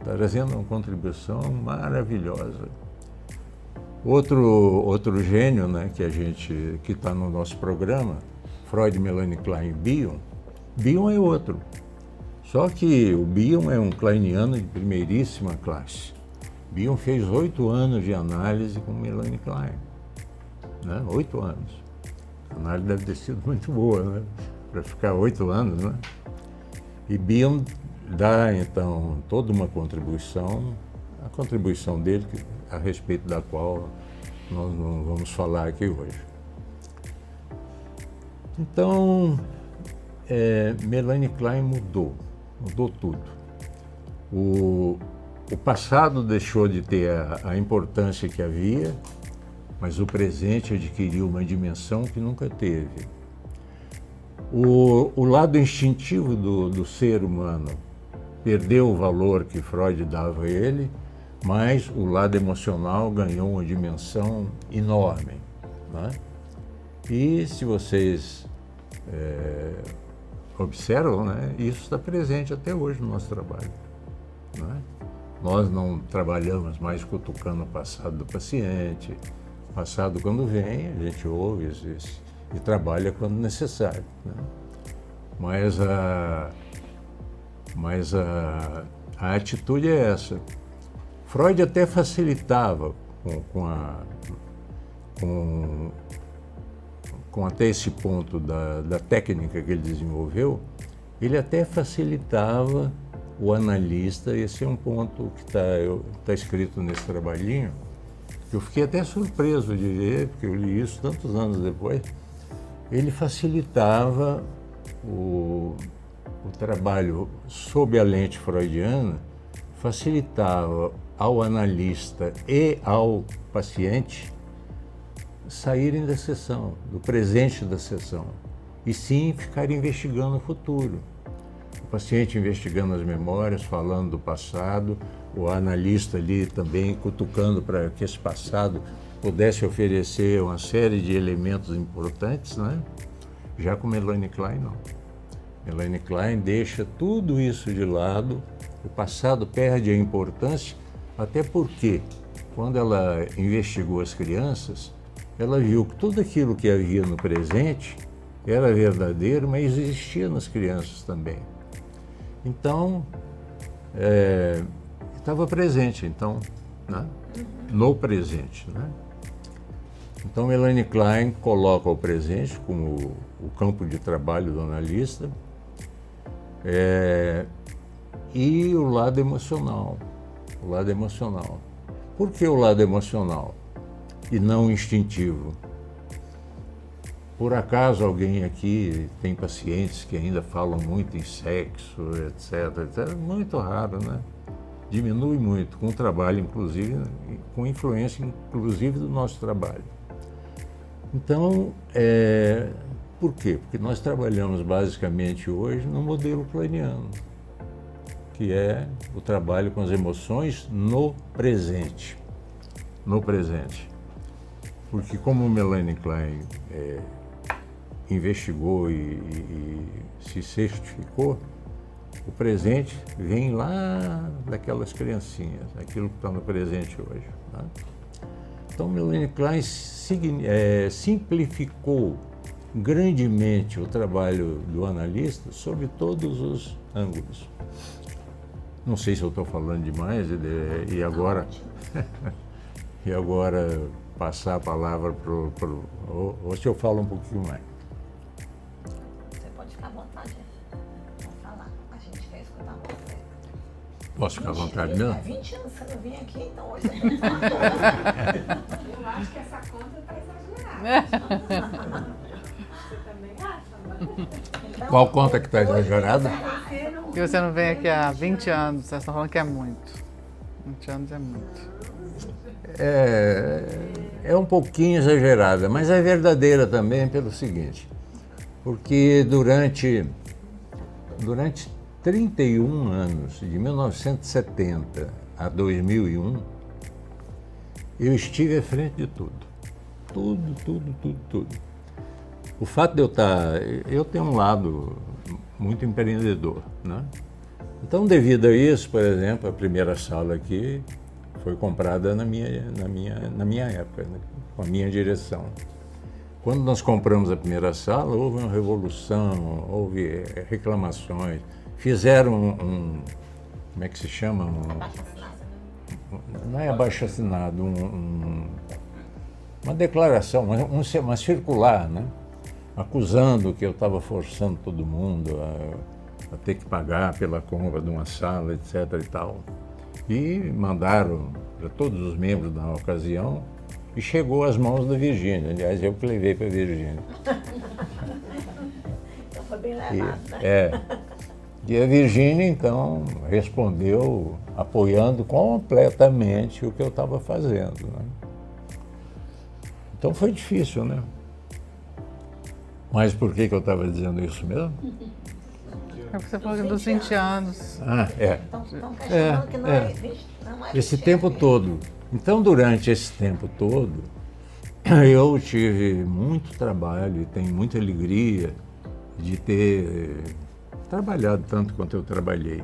Trazendo uma contribuição maravilhosa. Outro gênio, né, que está no nosso programa, Freud, Melanie Klein e Bion é outro. Só que o Bion é um kleiniano de primeiríssima classe. Bion fez 8 anos de análise com Melanie Klein, né? 8 anos. A análise deve ter sido muito boa, né? Para ficar 8 anos, né? E Bion dá, então, toda uma contribuição, a contribuição dele, a respeito da qual nós não vamos falar aqui hoje. Então, Melanie Klein mudou tudo. O passado deixou de ter a importância que havia, mas o presente adquiriu uma dimensão que nunca teve. O lado instintivo do ser humano perdeu o valor que Freud dava a ele, mas o lado emocional ganhou uma dimensão enorme, né? E se vocês observam, né, isso está presente até hoje no nosso trabalho, né? Nós não trabalhamos mais cutucando o passado do paciente. O passado, quando vem, a gente ouve e trabalha quando necessário, né? Mas a atitude é essa. Freud até facilitava com até esse ponto da técnica que ele desenvolveu, ele até facilitava o analista. Esse é um ponto que está escrito nesse trabalhinho, que eu fiquei até surpreso de ver, porque eu li isso tantos anos depois. Ele facilitava o trabalho sob a lente freudiana, facilitava ao analista e ao paciente saírem da sessão, do presente da sessão, e sim ficarem investigando o futuro. O paciente investigando as memórias, falando do passado, o analista ali também cutucando para que esse passado pudesse oferecer uma série de elementos importantes, né? Já com Melanie Klein, não. Melanie Klein deixa tudo isso de lado, o passado perde a importância, até porque, quando ela investigou as crianças, ela viu que tudo aquilo que havia no presente era verdadeiro, mas existia nas crianças também. Então, estava presente, então, né? No presente, né? Então, Melanie Klein coloca o presente como o campo de trabalho do analista, e o lado emocional. O lado emocional. Por que o lado emocional? e não instintivo. Por acaso alguém aqui tem pacientes que ainda falam muito em sexo, etc, etc. Muito raro, né? Diminui muito com o trabalho, inclusive, com influência, inclusive, do nosso trabalho. Então, por quê? Porque nós trabalhamos basicamente hoje no modelo kleiniano, que é o trabalho com as emoções no presente. No presente. Porque como Melanie Klein investigou e se certificou, o presente vem lá daquelas criancinhas, aquilo que está no presente hoje. Tá? Então, Melanie Klein simplificou grandemente o trabalho do analista sobre todos os ângulos. Não sei se eu estou falando demais e agora e agora passar a palavra ou se eu falo um pouquinho mais. Você pode ficar à vontade para falar. A gente quer escutar você. Posso ficar à vontade mesmo? 20 anos você não vinha aqui, então hoje Eu acho que essa conta está exagerada. Você também acha? então, Qual conta que está exagerada? Você não Que você não vem aqui há 20 anos, vocês estão falando que é muito. 20 anos é muito. É um pouquinho exagerada, mas é verdadeira também pelo seguinte, porque durante 31 anos, de 1970 a 2001, eu estive à frente de tudo. Tudo. O fato de eu tenho um lado muito empreendedor, né? Então, devido a isso, por exemplo, a primeira sala aqui foi comprada na minha época, né? Com a minha direção. Quando nós compramos a primeira sala, houve uma revolução, houve reclamações, fizeram como é que se chama? Não é abaixo-assinado, uma declaração, uma circular, né? Acusando que eu estava forçando todo mundo a ter que pagar pela compra de uma sala, etc. e tal. E mandaram para todos os membros na ocasião e chegou às mãos da Virgínia. Aliás, eu que levei para a Virgínia. então foi bem levado, né? E a Virgínia, então, respondeu apoiando completamente o que eu estava fazendo, né? Então foi difícil, né? Mas por que eu estava dizendo isso mesmo? É porque você falou dos 20 anos. Então questionando que não é 20, não é Esse 20 tempo anos. todo. Então, durante esse tempo todo, eu tive muito trabalho e tenho muita alegria de ter trabalhado tanto quanto eu trabalhei.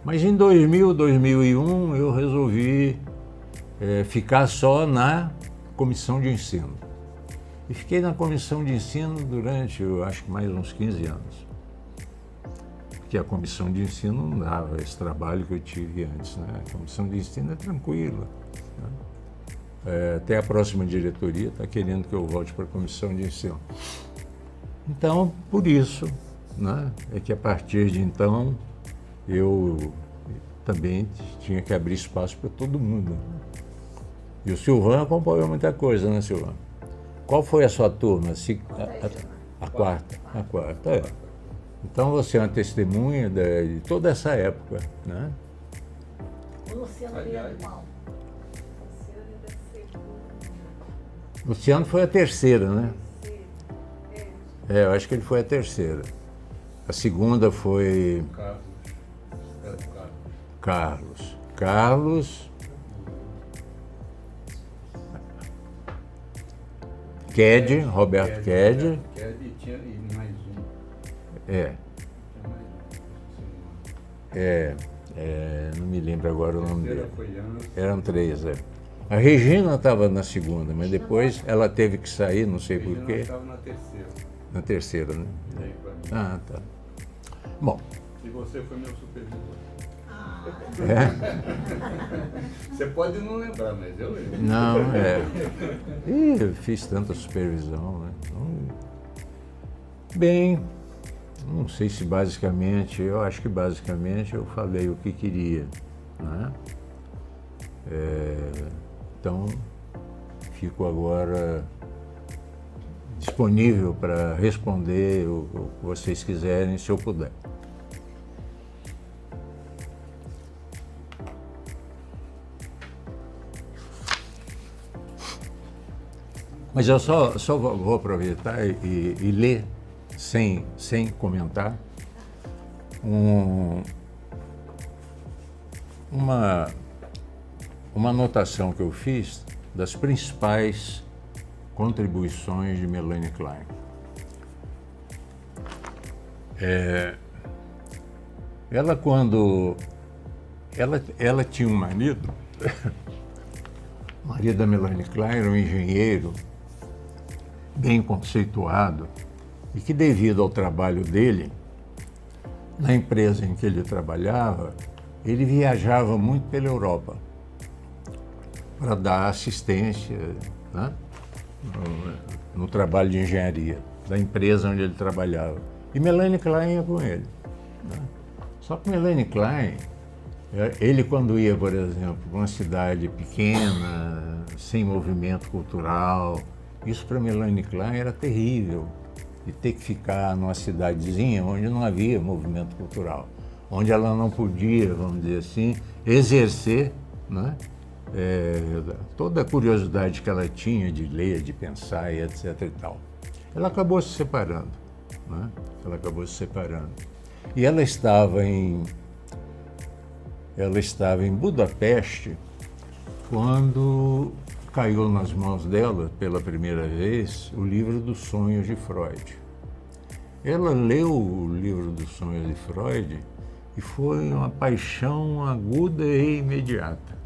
Mas em 2000, 2001, eu resolvi ficar só na comissão de ensino. E fiquei na comissão de ensino durante, eu acho que mais uns 15 anos. Porque a comissão de ensino não dava esse trabalho que eu tive antes, né? A comissão de ensino é tranquila, né? Até a próxima diretoria está querendo que eu volte para a comissão de ensino. Então, por isso, né, é que a partir de então, eu também tinha que abrir espaço para todo mundo. E o Silvano acompanhou muita coisa, né, Silvano? Qual foi a sua turma? A quarta. A quarta, é. Então você é uma testemunha de toda essa época, né? O Luciano veio do mal. Luciano foi a terceira, né? Eu acho que ele foi a terceira. A segunda foi Carlos. Ked, Roberto Ked. E tinha mais um. Não me lembro agora o nome dele. Foi antes. Eram 3, A Regina estava na segunda, mas depois ela teve que sair, não sei Regina porquê. estava na terceira. Na terceira, né? Daí pra mim. Ah, tá. Bom, E você foi meu supervisor. é. Você pode não lembrar, mas eu lembro. Não, eu fiz tanta supervisão, né? Bem, não sei se basicamente, eu acho que basicamente eu falei o que queria, né? Então, fico agora disponível para responder o que vocês quiserem, se eu puder. Mas eu só vou aproveitar e ler, sem comentar, uma anotação que eu fiz das principais contribuições de Melanie Klein. Ela tinha um marido, o marido da Melanie Klein era um engenheiro bem conceituado e que, devido ao trabalho dele, na empresa em que ele trabalhava, ele viajava muito pela Europa para dar assistência, né, no trabalho de engenharia da empresa onde ele trabalhava. E Melanie Klein ia com ele, né? Só que Melanie Klein, ele quando ia, por exemplo, para uma cidade pequena, sem movimento cultural, isso para Melanie Klein era terrível, de ter que ficar numa cidadezinha onde não havia movimento cultural, onde ela não podia, vamos dizer assim, exercer, né, toda a curiosidade que ela tinha de ler, de pensar e etc e tal. Ela acabou se separando, né? Ela acabou se separando. E ela estava em Budapeste quando caiu nas mãos dela, pela primeira vez, o livro dos sonhos de Freud. Ela leu o livro dos sonhos de Freud e foi uma paixão aguda e imediata.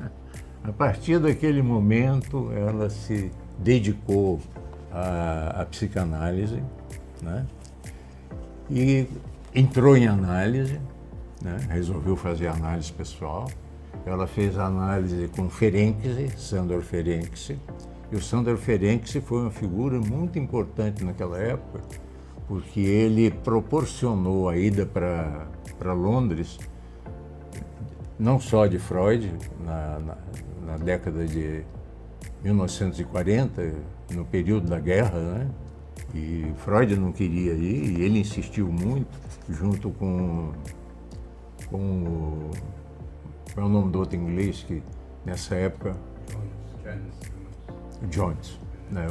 A partir daquele momento, ela se dedicou à psicanálise, né? E entrou em análise, né? Resolveu fazer análise pessoal. Ela fez análise com Ferenczi, Sándor Ferenczi, e o Sándor Ferenczi foi uma figura muito importante naquela época, porque ele proporcionou a ida para Londres, não só de Freud, na década de 1940, no período da guerra, né? E Freud não queria ir, e ele insistiu muito, junto com qual é o nome do outro inglês que, nessa época... Jones, né?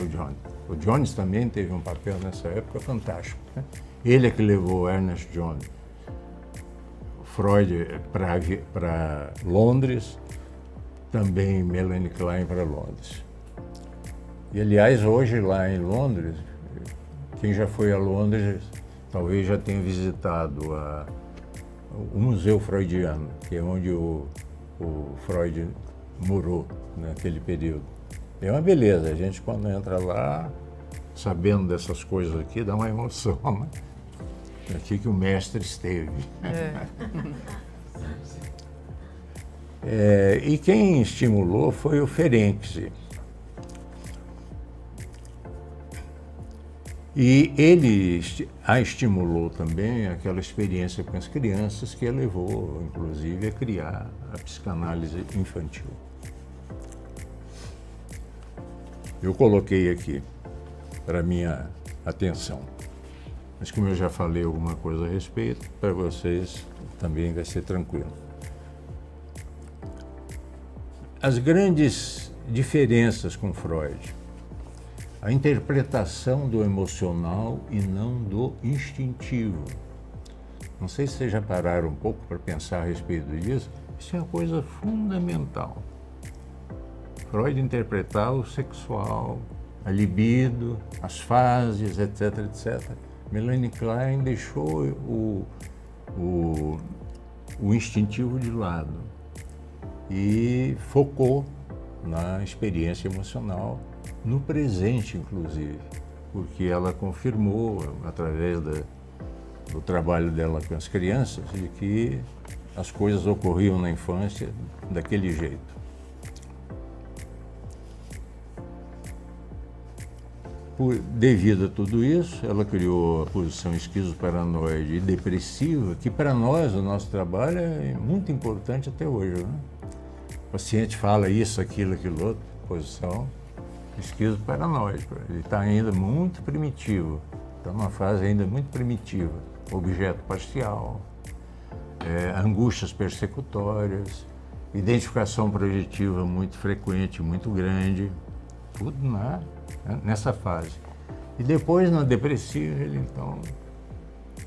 O Jones também teve um papel nessa época fantástico, né? Ele é que levou Ernest Jones, Freud para Londres, também Melanie Klein para Londres. E, aliás, hoje lá em Londres, quem já foi a Londres talvez já tenha visitado o Museu Freudiano, que é onde o Freud morou naquele período. É uma beleza, a gente quando entra lá, sabendo dessas coisas aqui, dá uma emoção, né? É aqui que o mestre esteve. E quem estimulou foi o Ferenczi. E ele a estimulou também aquela experiência com as crianças que a levou, inclusive, a criar a psicanálise infantil. Eu coloquei aqui para minha atenção, mas como eu já falei alguma coisa a respeito, para vocês também vai ser tranquilo. As grandes diferenças com Freud: a interpretação do emocional e não do instintivo. Não sei se vocês já pararam um pouco para pensar a respeito disso. Isso é uma coisa fundamental. Freud interpretava o sexual, a libido, as fases, etc, etc. Melanie Klein deixou o instintivo de lado e focou na experiência emocional, no presente, inclusive, porque ela confirmou, através do trabalho dela com as crianças, de que as coisas ocorriam na infância daquele jeito. Devido a tudo isso, ela criou a posição esquizoparanoide e depressiva, que para nós, o nosso trabalho, é muito importante até hoje, né? O paciente fala isso, aquilo, aquilo outro, posição. Esquizo paranoico. Ele está ainda muito primitivo. Está numa fase ainda muito primitiva. Objeto parcial, angústias persecutórias, identificação projetiva muito frequente, muito grande. Tudo nessa fase. E depois, na depressiva, ele então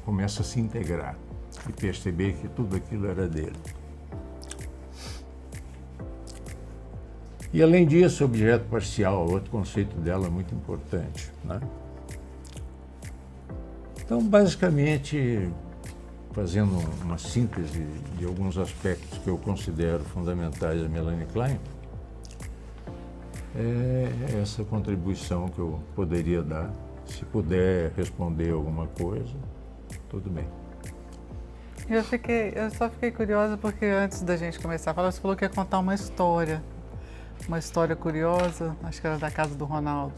começa a se integrar e perceber que tudo aquilo era dele. E além disso, objeto parcial, outro conceito dela muito importante, né? Então, basicamente, fazendo uma síntese de alguns aspectos que eu considero fundamentais da Melanie Klein, é essa contribuição que eu poderia dar. Se puder responder alguma coisa, tudo bem. Eu só fiquei curiosa porque antes da gente começar a falar, você falou que ia contar uma história curiosa, acho que era da casa do Ronaldo.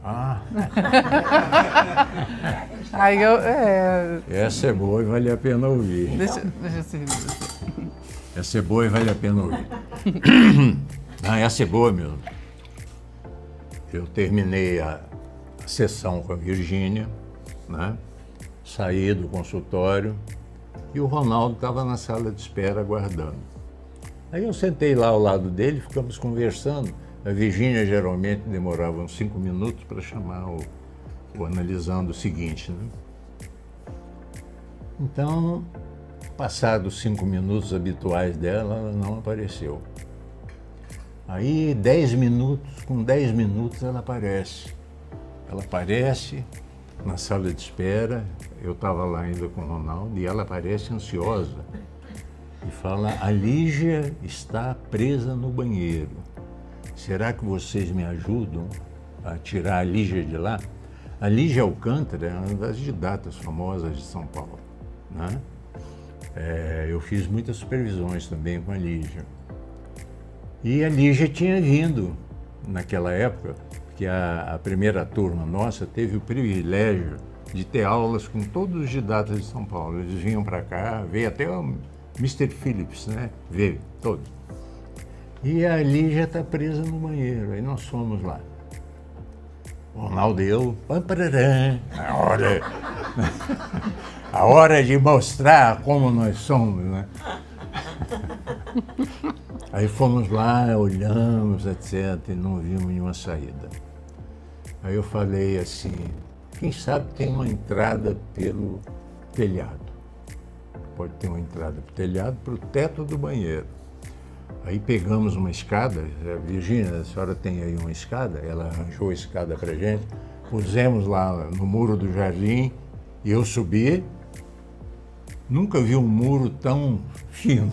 Ah, Aí essa é boa e vale a pena ouvir. deixa eu seguir. Essa é boa e vale a pena ouvir. Essa é boa mesmo. Eu terminei a sessão com a Virgínia, né? Saí do consultório e o Ronaldo estava na sala de espera aguardando. Aí eu sentei lá ao lado dele, ficamos conversando. A Virgínia geralmente demorava uns 5 minutos para chamar o analisando o seguinte, né? Então, passados 5 minutos habituais dela, ela não apareceu. Aí, 10 minutos, com 10 minutos ela aparece. Ela aparece na sala de espera, eu estava lá ainda com o Ronaldo, e ela aparece ansiosa e fala: a Lígia está presa no banheiro. Será que vocês me ajudam a tirar a Lígia de lá? A Lígia Alcântara é uma das didatas famosas de São Paulo, né? Eu fiz muitas supervisões também com a Lígia. E a Lígia tinha vindo naquela época, que a primeira turma nossa teve o privilégio de ter aulas com todos os didatas de São Paulo. Eles vinham para cá, veio até o Mr. Phillips, né? Veio, todos. E a Lígia está presa no banheiro, aí nós fomos lá. O Ronaldo e eu, a hora de mostrar como nós somos, né? Aí fomos lá, olhamos, etc., e não vimos nenhuma saída. Aí eu falei assim: quem sabe tem uma entrada pelo telhado. Pode ter uma entrada pelo telhado, para o teto do banheiro. Aí pegamos uma escada, Virgínia, a senhora tem aí uma escada? Ela arranjou a escada para gente, pusemos lá no muro do jardim e eu subi. Nunca vi um muro tão fino.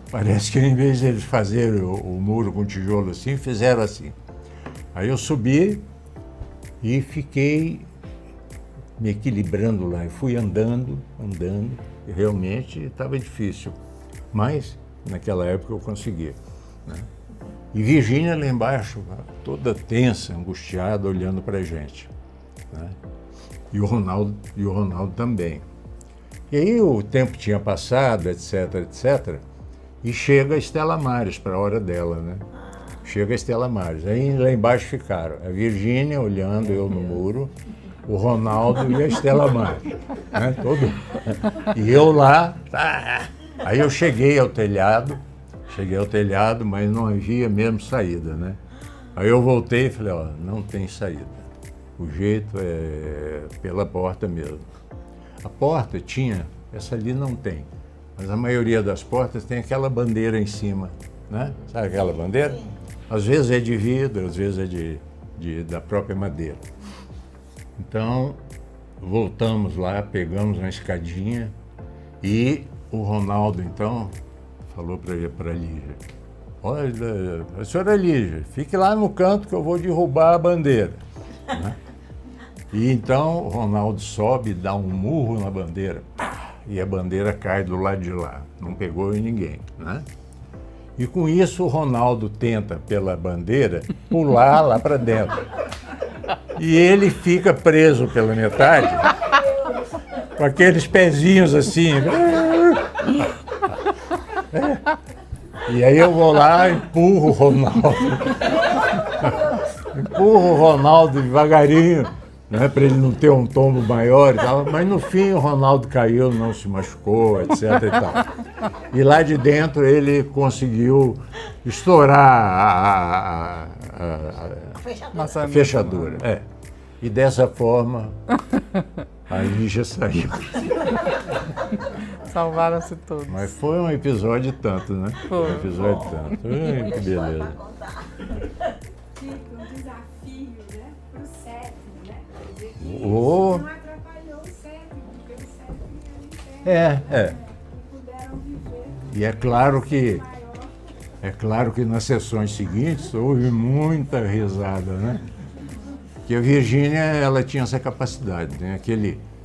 Parece que em vez de eles fazerem o muro com tijolo assim, fizeram assim. Aí eu subi e fiquei me equilibrando lá. E fui andando, e realmente estava difícil. Mas naquela época eu consegui, né? E Virgínia lá embaixo, toda tensa, angustiada, olhando para a gente, né? E o Ronaldo também. E aí o tempo tinha passado, etc., etc., e chega a Estela Maris para a hora dela, né? Chega a Estela Maris. Aí lá embaixo ficaram a Virgínia olhando, eu no muro, o Ronaldo e a Estela Maris, né? E eu lá, Aí eu cheguei ao telhado, mas não havia mesmo saída, né? Aí eu voltei e falei: ó, não tem saída. O jeito é pela porta mesmo. A porta tinha, essa ali não tem, mas a maioria das portas tem aquela bandeira em cima, né? Sabe aquela bandeira? Às vezes é de vidro, às vezes é da própria madeira. Então, voltamos lá, pegamos uma escadinha e o Ronaldo, então, falou para a Lígia: olha, a senhora Lígia, fique lá no canto que eu vou derrubar a bandeira, né? E então o Ronaldo sobe, dá um murro na bandeira, e a bandeira cai do lado de lá, não pegou em ninguém, né? E com isso o Ronaldo tenta, pela bandeira, pular lá para dentro. E ele fica preso pela metade, com aqueles pezinhos assim. E aí eu vou lá, empurro o Ronaldo Empurra o Ronaldo devagarinho, né, para ele não ter um tombo maior e tal. Mas no fim o Ronaldo caiu, não se machucou, etc. e tal. E lá de dentro ele conseguiu estourar a fechadura. É. E dessa forma a Lígia saiu. Salvaram-se todos. Mas foi um episódio tanto, né? Foi. Um episódio tanto. Ai, que beleza. Tipo, um desafio, né? Pro sétimo, né? Quer dizer que Oh. isso não atrapalhou o sétimo, porque o sétimo e a É. puderam viver E maior. é claro que nas sessões seguintes houve muita risada, né? Porque a Virgínia, ela tinha essa capacidade, né?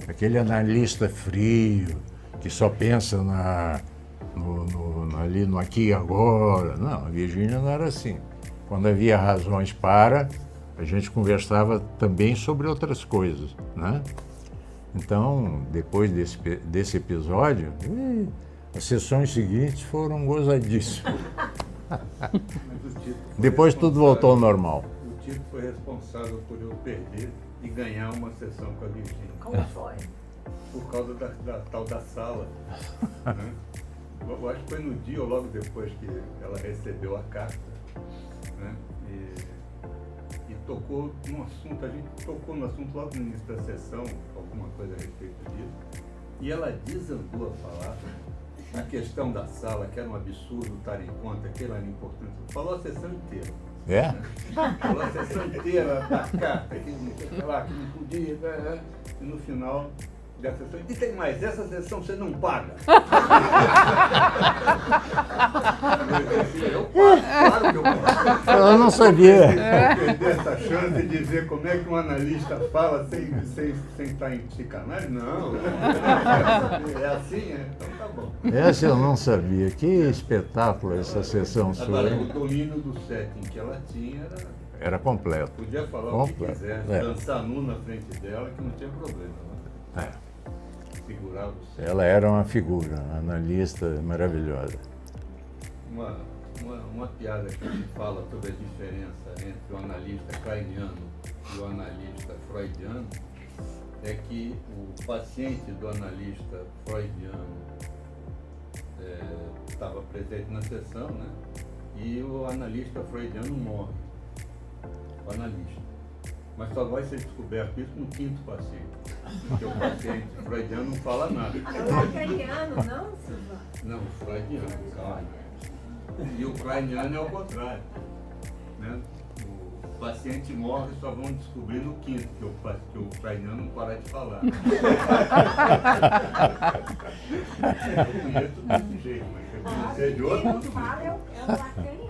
Aquele analista frio, que só pensa ali no aqui e agora. Não, a Virgínia não era assim. Quando havia razões para, a gente conversava também sobre outras coisas, né? Então, depois desse episódio, as sessões seguintes foram gozadíssimas. Mas o Tito foi Depois tudo voltou ao normal. O Tito foi responsável por eu perder e ganhar uma sessão com a Virgínia. Como foi? Por causa da tal da sala. Né? Eu acho que foi no dia ou logo depois que ela recebeu a carta. Né? E tocou no assunto, a gente tocou no assunto logo no início da sessão, alguma coisa a respeito disso. E ela desandou a falar a questão da sala, que era um absurdo estar em conta, que era importante. Falou a sessão inteira. É? Falou a sessão inteira da carta, que não podia, né? E no final da sessão, e tem mais, essa sessão você não paga. Eu pago, claro que eu pago. Eu não sabia. Eu perder essa chance de ver como é que um analista fala sem estar em psicanálise? Não. É assim, é? Então tá bom. Essa eu não sabia. Que espetáculo essa sessão Agora, sua. o domínio do setting que ela tinha Era completo. podia falar Completo. o que quisesse, É. dançar nu na frente dela, que não tinha problema. Né? É. Segurar o setting. Ela era uma figura, uma analista maravilhosa. Uma piada que se fala sobre a diferença entre o analista kleiniano e o analista freudiano é que o paciente do analista freudiano estava presente na sessão, né? E o analista freudiano morre, o analista. Mas só vai ser descoberto isso no quinto paciente, porque o paciente freudiano não fala nada. É o lacaniano, não, Silvana? Não, o freudiano, calma. E o kleiniano é o contrário. Né? O paciente morre, só vão descobrir no quinto, que o kleiniano não para de falar. Eu conheço desse jeito, mas se eu conhecer de outro, Quem não tudo fala bem. é o lacaniano.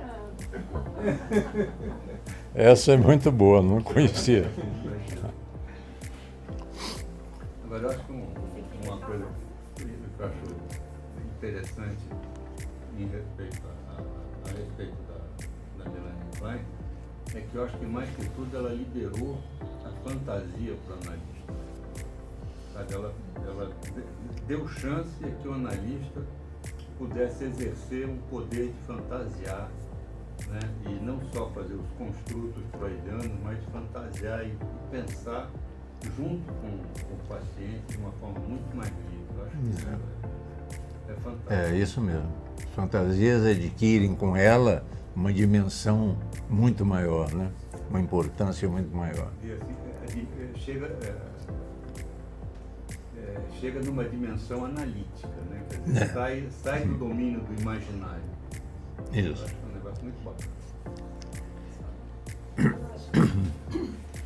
Essa é muito boa, não conhecia. Agora, eu acho que uma coisa que eu acho interessante a respeito da Melanie Klein é que eu acho que mais que tudo ela liberou a fantasia para o analista. Sabe? Ela deu chance a que o analista pudesse exercer um poder de fantasiar, né? E não só fazer os construtos freudianos, mas de fantasiar e pensar junto com o paciente de uma forma muito mais livre. Eu acho que isso é fantástico. É isso mesmo. As fantasias adquirem com ela uma dimensão muito maior, né? Uma importância muito maior. E assim, chega numa dimensão analítica, né? Quer dizer, sai do domínio do imaginário. Eu Isso. acho que é um negócio muito bacana.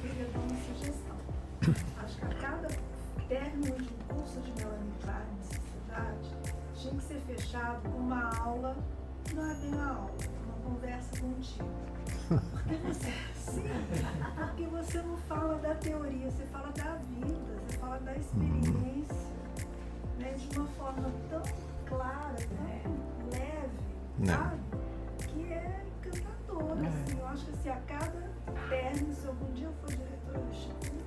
Queria dar uma sugestão. Acho que a cada término de um curso de Melanie Klein de sociedade tinha que ser fechado com uma aula, não é bem uma aula, uma conversa contigo. Porque você não fala da teoria, você fala da vida, você fala da experiência, né, de uma forma tão clara, tão leve, Né. sabe? Que é encantadora, assim. Eu acho que assim, a cada término, se algum dia eu for diretora do Instituto,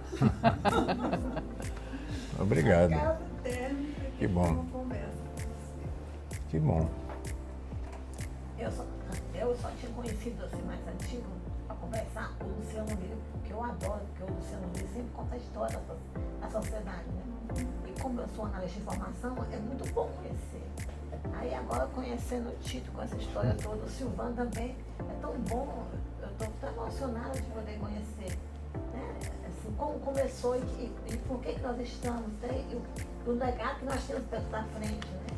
Obrigado. cada término eu Que tenho bom. uma conversa com você. Que bom. Eu só tinha conhecido assim mais antigo para conversar adoro, porque o Luciano Luiz sempre conta a história da sociedade, né? E como eu sou analista de informação, é muito bom conhecer. Aí agora conhecendo o Tito com essa história toda, o Silvano também, é tão bom, eu estou tão emocionada de poder conhecer, né? Assim, como começou e por que nós estamos, né? E o legado que nós temos pela frente, né?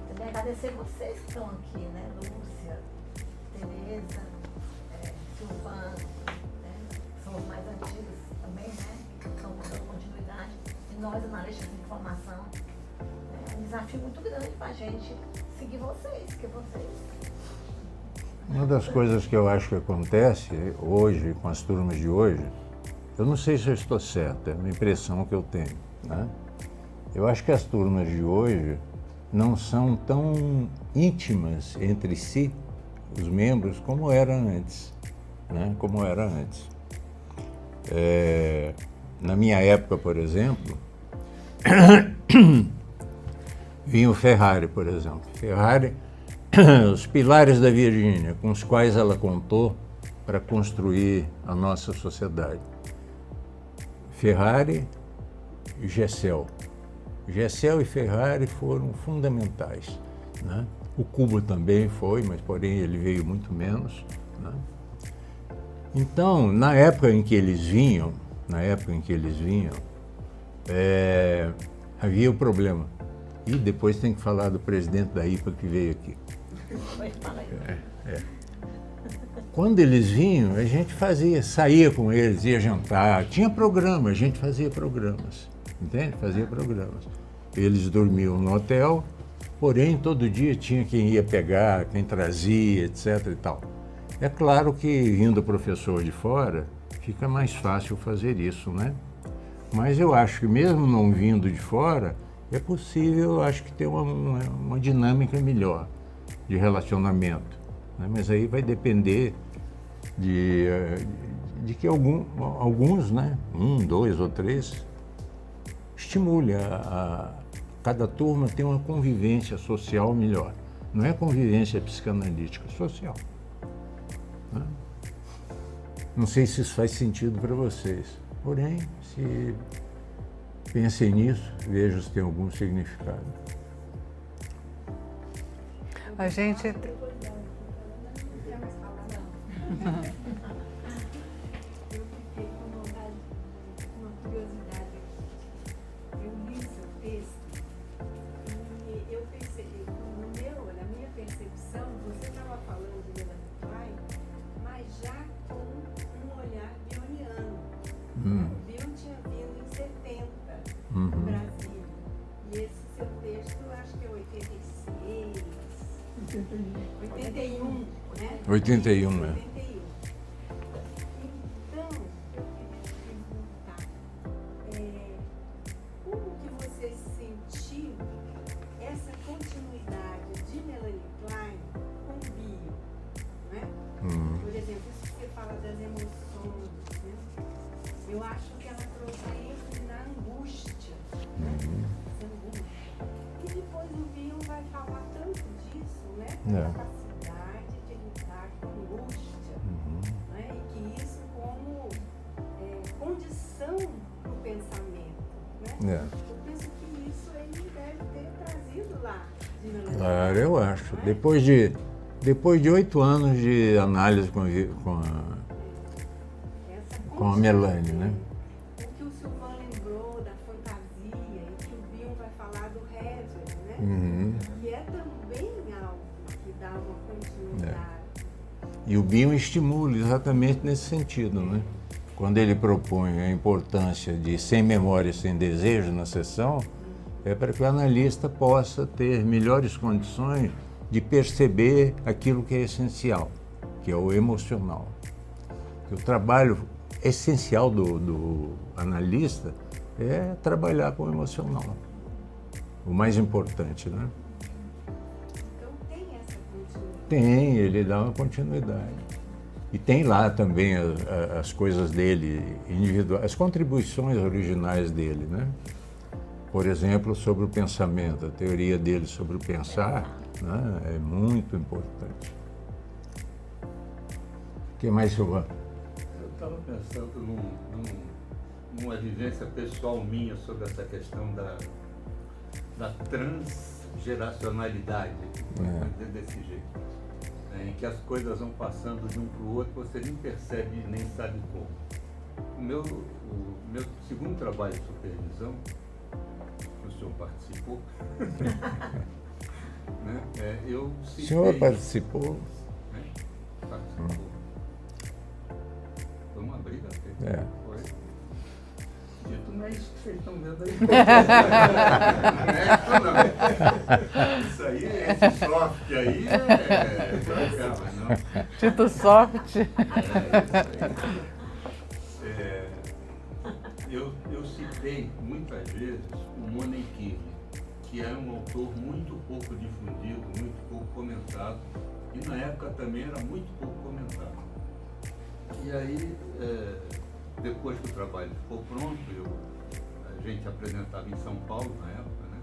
Também agradecer vocês que estão aqui, né? Lúcia, Tereza, Silvano, né? São os mais antigos também, né? Que estão dando continuidade. E nós, analistas de informação, é um desafio muito grande para a gente seguir vocês, porque vocês... Uma das coisas que eu acho que acontece hoje, com as turmas de hoje, eu não sei se eu estou certo, é uma impressão que eu tenho, né? Eu acho que as turmas de hoje não são tão íntimas entre si, os membros, como eram antes, né? Como era antes. Na minha época, por exemplo, vinha o Ferrari, por exemplo. Ferrari, os pilares da Virgínia, com os quais ela contou para construir a nossa sociedade. Ferrari e Gessel. Gessel e Ferrari foram fundamentais, né? O Cuba também foi, mas porém ele veio muito menos, né? Então, na época em que eles vinham, havia o problema. E depois tem que falar do presidente da IPA que veio aqui. Quando eles vinham, a gente saía com eles, ia jantar, tinha programa, a gente fazia programas, entende? Fazia programas. Eles dormiam no hotel, porém todo dia tinha quem ia pegar, quem trazia, etc. e tal. É claro que vindo professor de fora, fica mais fácil fazer isso, né? Mas eu acho que mesmo não vindo de fora, é possível, acho que ter uma dinâmica melhor de relacionamento, né? Mas aí vai depender de que alguns, né? 1, 2 ou 3, estimule cada turma tem uma convivência social melhor. Não é convivência psicanalítica, social. Né? Não sei se isso faz sentido para vocês, porém, se pensem nisso, vejam se tem algum significado. A gente... Não quer mais falar, não. Eu fiquei com vontade, uma curiosidade aqui. Eu li seu texto e eu percebi, na minha percepção, você estava falando de Melanie Klein, mas já com um olhar bioniano. O Bion tinha vindo em 70 no Brasil. E esse seu texto, acho que é 86, 81, né? 81, né? 81. Então, eu queria te perguntar, como que você sentiu essa continuidade de Melanie Klein com o Bion, né? Por exemplo, isso que você fala das emoções, né? Eu acho que ela trouxe ênfase na angústia, né? Essa angústia. E depois o Bion vai falar tanto disso, né? A capacidade de lidar com angústia, né? E que isso como condição para o pensamento, né? Eu penso que isso ele deve ter trazido lá de Melanie. Claro, eu acho. Né? Depois de 8 anos de análise com a Melanie, né? O que o Silvano lembrou da fantasia e que o Bion vai falar do Hever, né? Que é também algo que dá uma continuidade. E o Bion estimula exatamente nesse sentido, né? Quando ele propõe a importância de sem memória, sem desejo na sessão, é para que o analista possa ter melhores condições de perceber aquilo que é essencial, que é o emocional. O trabalho essencial do analista é trabalhar com o emocional. O mais importante, né? Então tem essa continuidade. Tem, ele dá uma continuidade. E tem lá também as coisas dele individuais, as contribuições originais dele, né? Por exemplo, sobre o pensamento, a teoria dele sobre o pensar, né? É muito importante. O que mais, Silvano? estava pensando numa vivência pessoal minha sobre essa questão da transgeracionalidade, vamos dizer desse jeito, em que as coisas vão passando de um para o outro, você nem percebe nem sabe como. O meu segundo trabalho de supervisão, que o senhor participou, né, eu citei... O senhor participou? Né, participou. Foi uma briga feita. É. Foi. Dito não é isso que vocês estão vendo aí. Isso aí, esse soft aí é bacana, não? Tito Soft. Eu citei muitas vezes o Monekiri, que é um autor muito pouco difundido, muito pouco comentado, e na época também era muito pouco comentado. E aí, depois que o trabalho ficou pronto, a gente apresentava em São Paulo na época, né?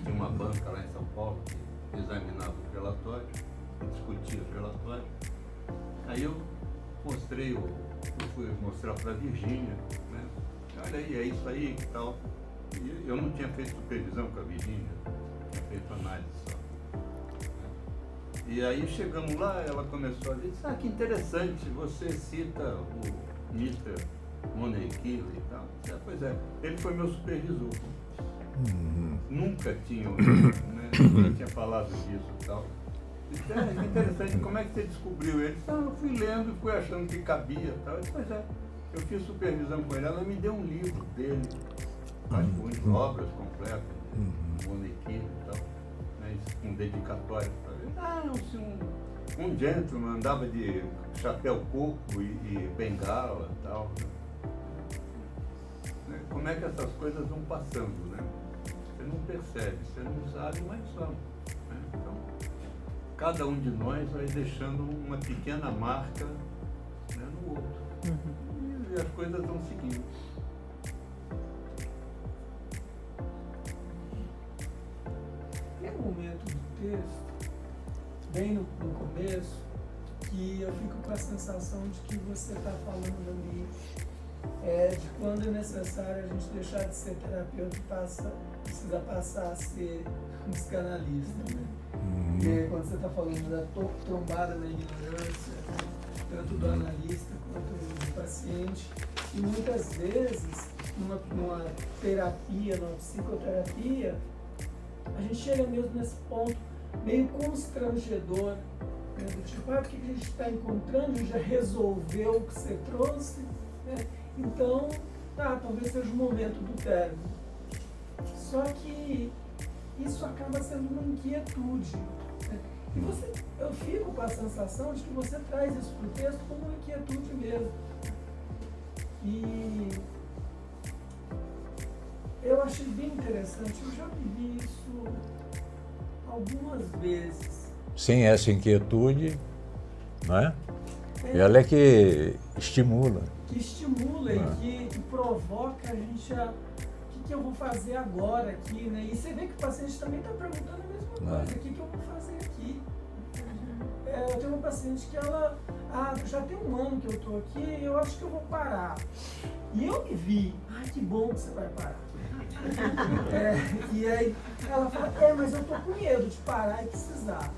Tinha uma banca lá em São Paulo que examinava os relatórios, discutia os relatórios. Aí eu fui mostrar para a Virgínia, né? Olha aí, é isso aí e tal. E eu não tinha feito supervisão com a Virgínia, tinha feito análise só. E aí chegamos lá, ela começou a dizer, que interessante, você cita o Mr. Monekiri e tal. Pois é, ele foi meu supervisor. Nunca tinha, né, nunca tinha falado disso e tal. Disse, que interessante, como é que você descobriu ele? Eu fui lendo e fui achando que cabia e tal. Pois é, eu fiz supervisão com ele, ela me deu um livro dele, com obras completas, Monekiri e tal, né, com dedicatória para ele. Um gentleman andava de chapéu coco e bengala e tal. Né? Como é que essas coisas vão passando, né? Você não percebe, você não sabe, mas são. Né? Então, cada um de nós vai deixando uma pequena marca, né, no outro. E as coisas vão seguindo. Tem um momento do texto, bem no começo, que eu fico com a sensação de que você está falando ali de quando é necessário a gente deixar de ser terapeuta e precisa passar a ser um psicanalista, né? E quando você está falando da trombada na ignorância, tanto do analista quanto do paciente, e muitas vezes, numa terapia, numa psicoterapia, a gente chega mesmo nesse ponto meio constrangedor, né? Do tipo, por que a gente está encontrando, já resolveu o que você trouxe, né? Então, talvez seja o momento do término. Só que isso acaba sendo uma inquietude, né? E eu fico com a sensação de que você traz isso para o texto como uma inquietude mesmo. E eu achei bem interessante, eu já vivi isso algumas vezes. Sem essa inquietude, não é? Ela é que estimula. Que estimula e que provoca a gente a... O que eu vou fazer agora aqui, né? E você vê que o paciente também está perguntando a mesma coisa. O que eu vou fazer aqui? Eu tenho uma paciente que ela... já tem um ano que eu estou aqui e eu acho que eu vou parar. E eu me vi. Que bom que você vai parar. E aí ela fala, mas eu tô com medo de parar e precisar.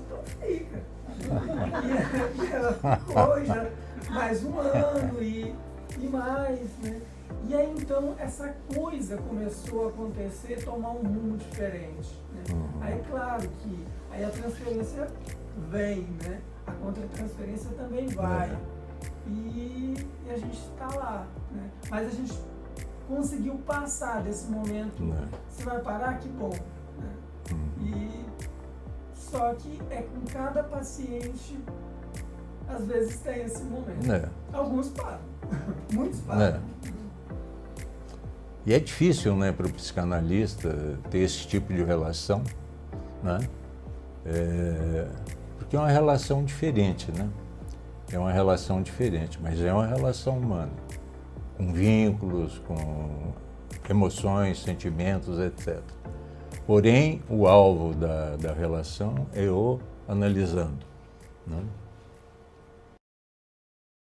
Então fica. E ela ficou já mais um ano e mais, né? E aí então essa coisa começou a acontecer, tomar um rumo diferente, né? Aí claro que aí a transferência vem, né? A contra-transferência também vai. E a gente está lá, né? Mas a gente conseguiu passar desse momento. Você vai parar? Que bom, né? E só que com cada paciente, às vezes tem esse momento. Alguns param, muitos param. E é difícil, né, para o psicanalista ter esse tipo de relação, né? Porque é uma relação diferente, né? É uma relação diferente, mas é uma relação humana, com vínculos, com emoções, sentimentos, etc. Porém, o alvo da relação é o analisando, né?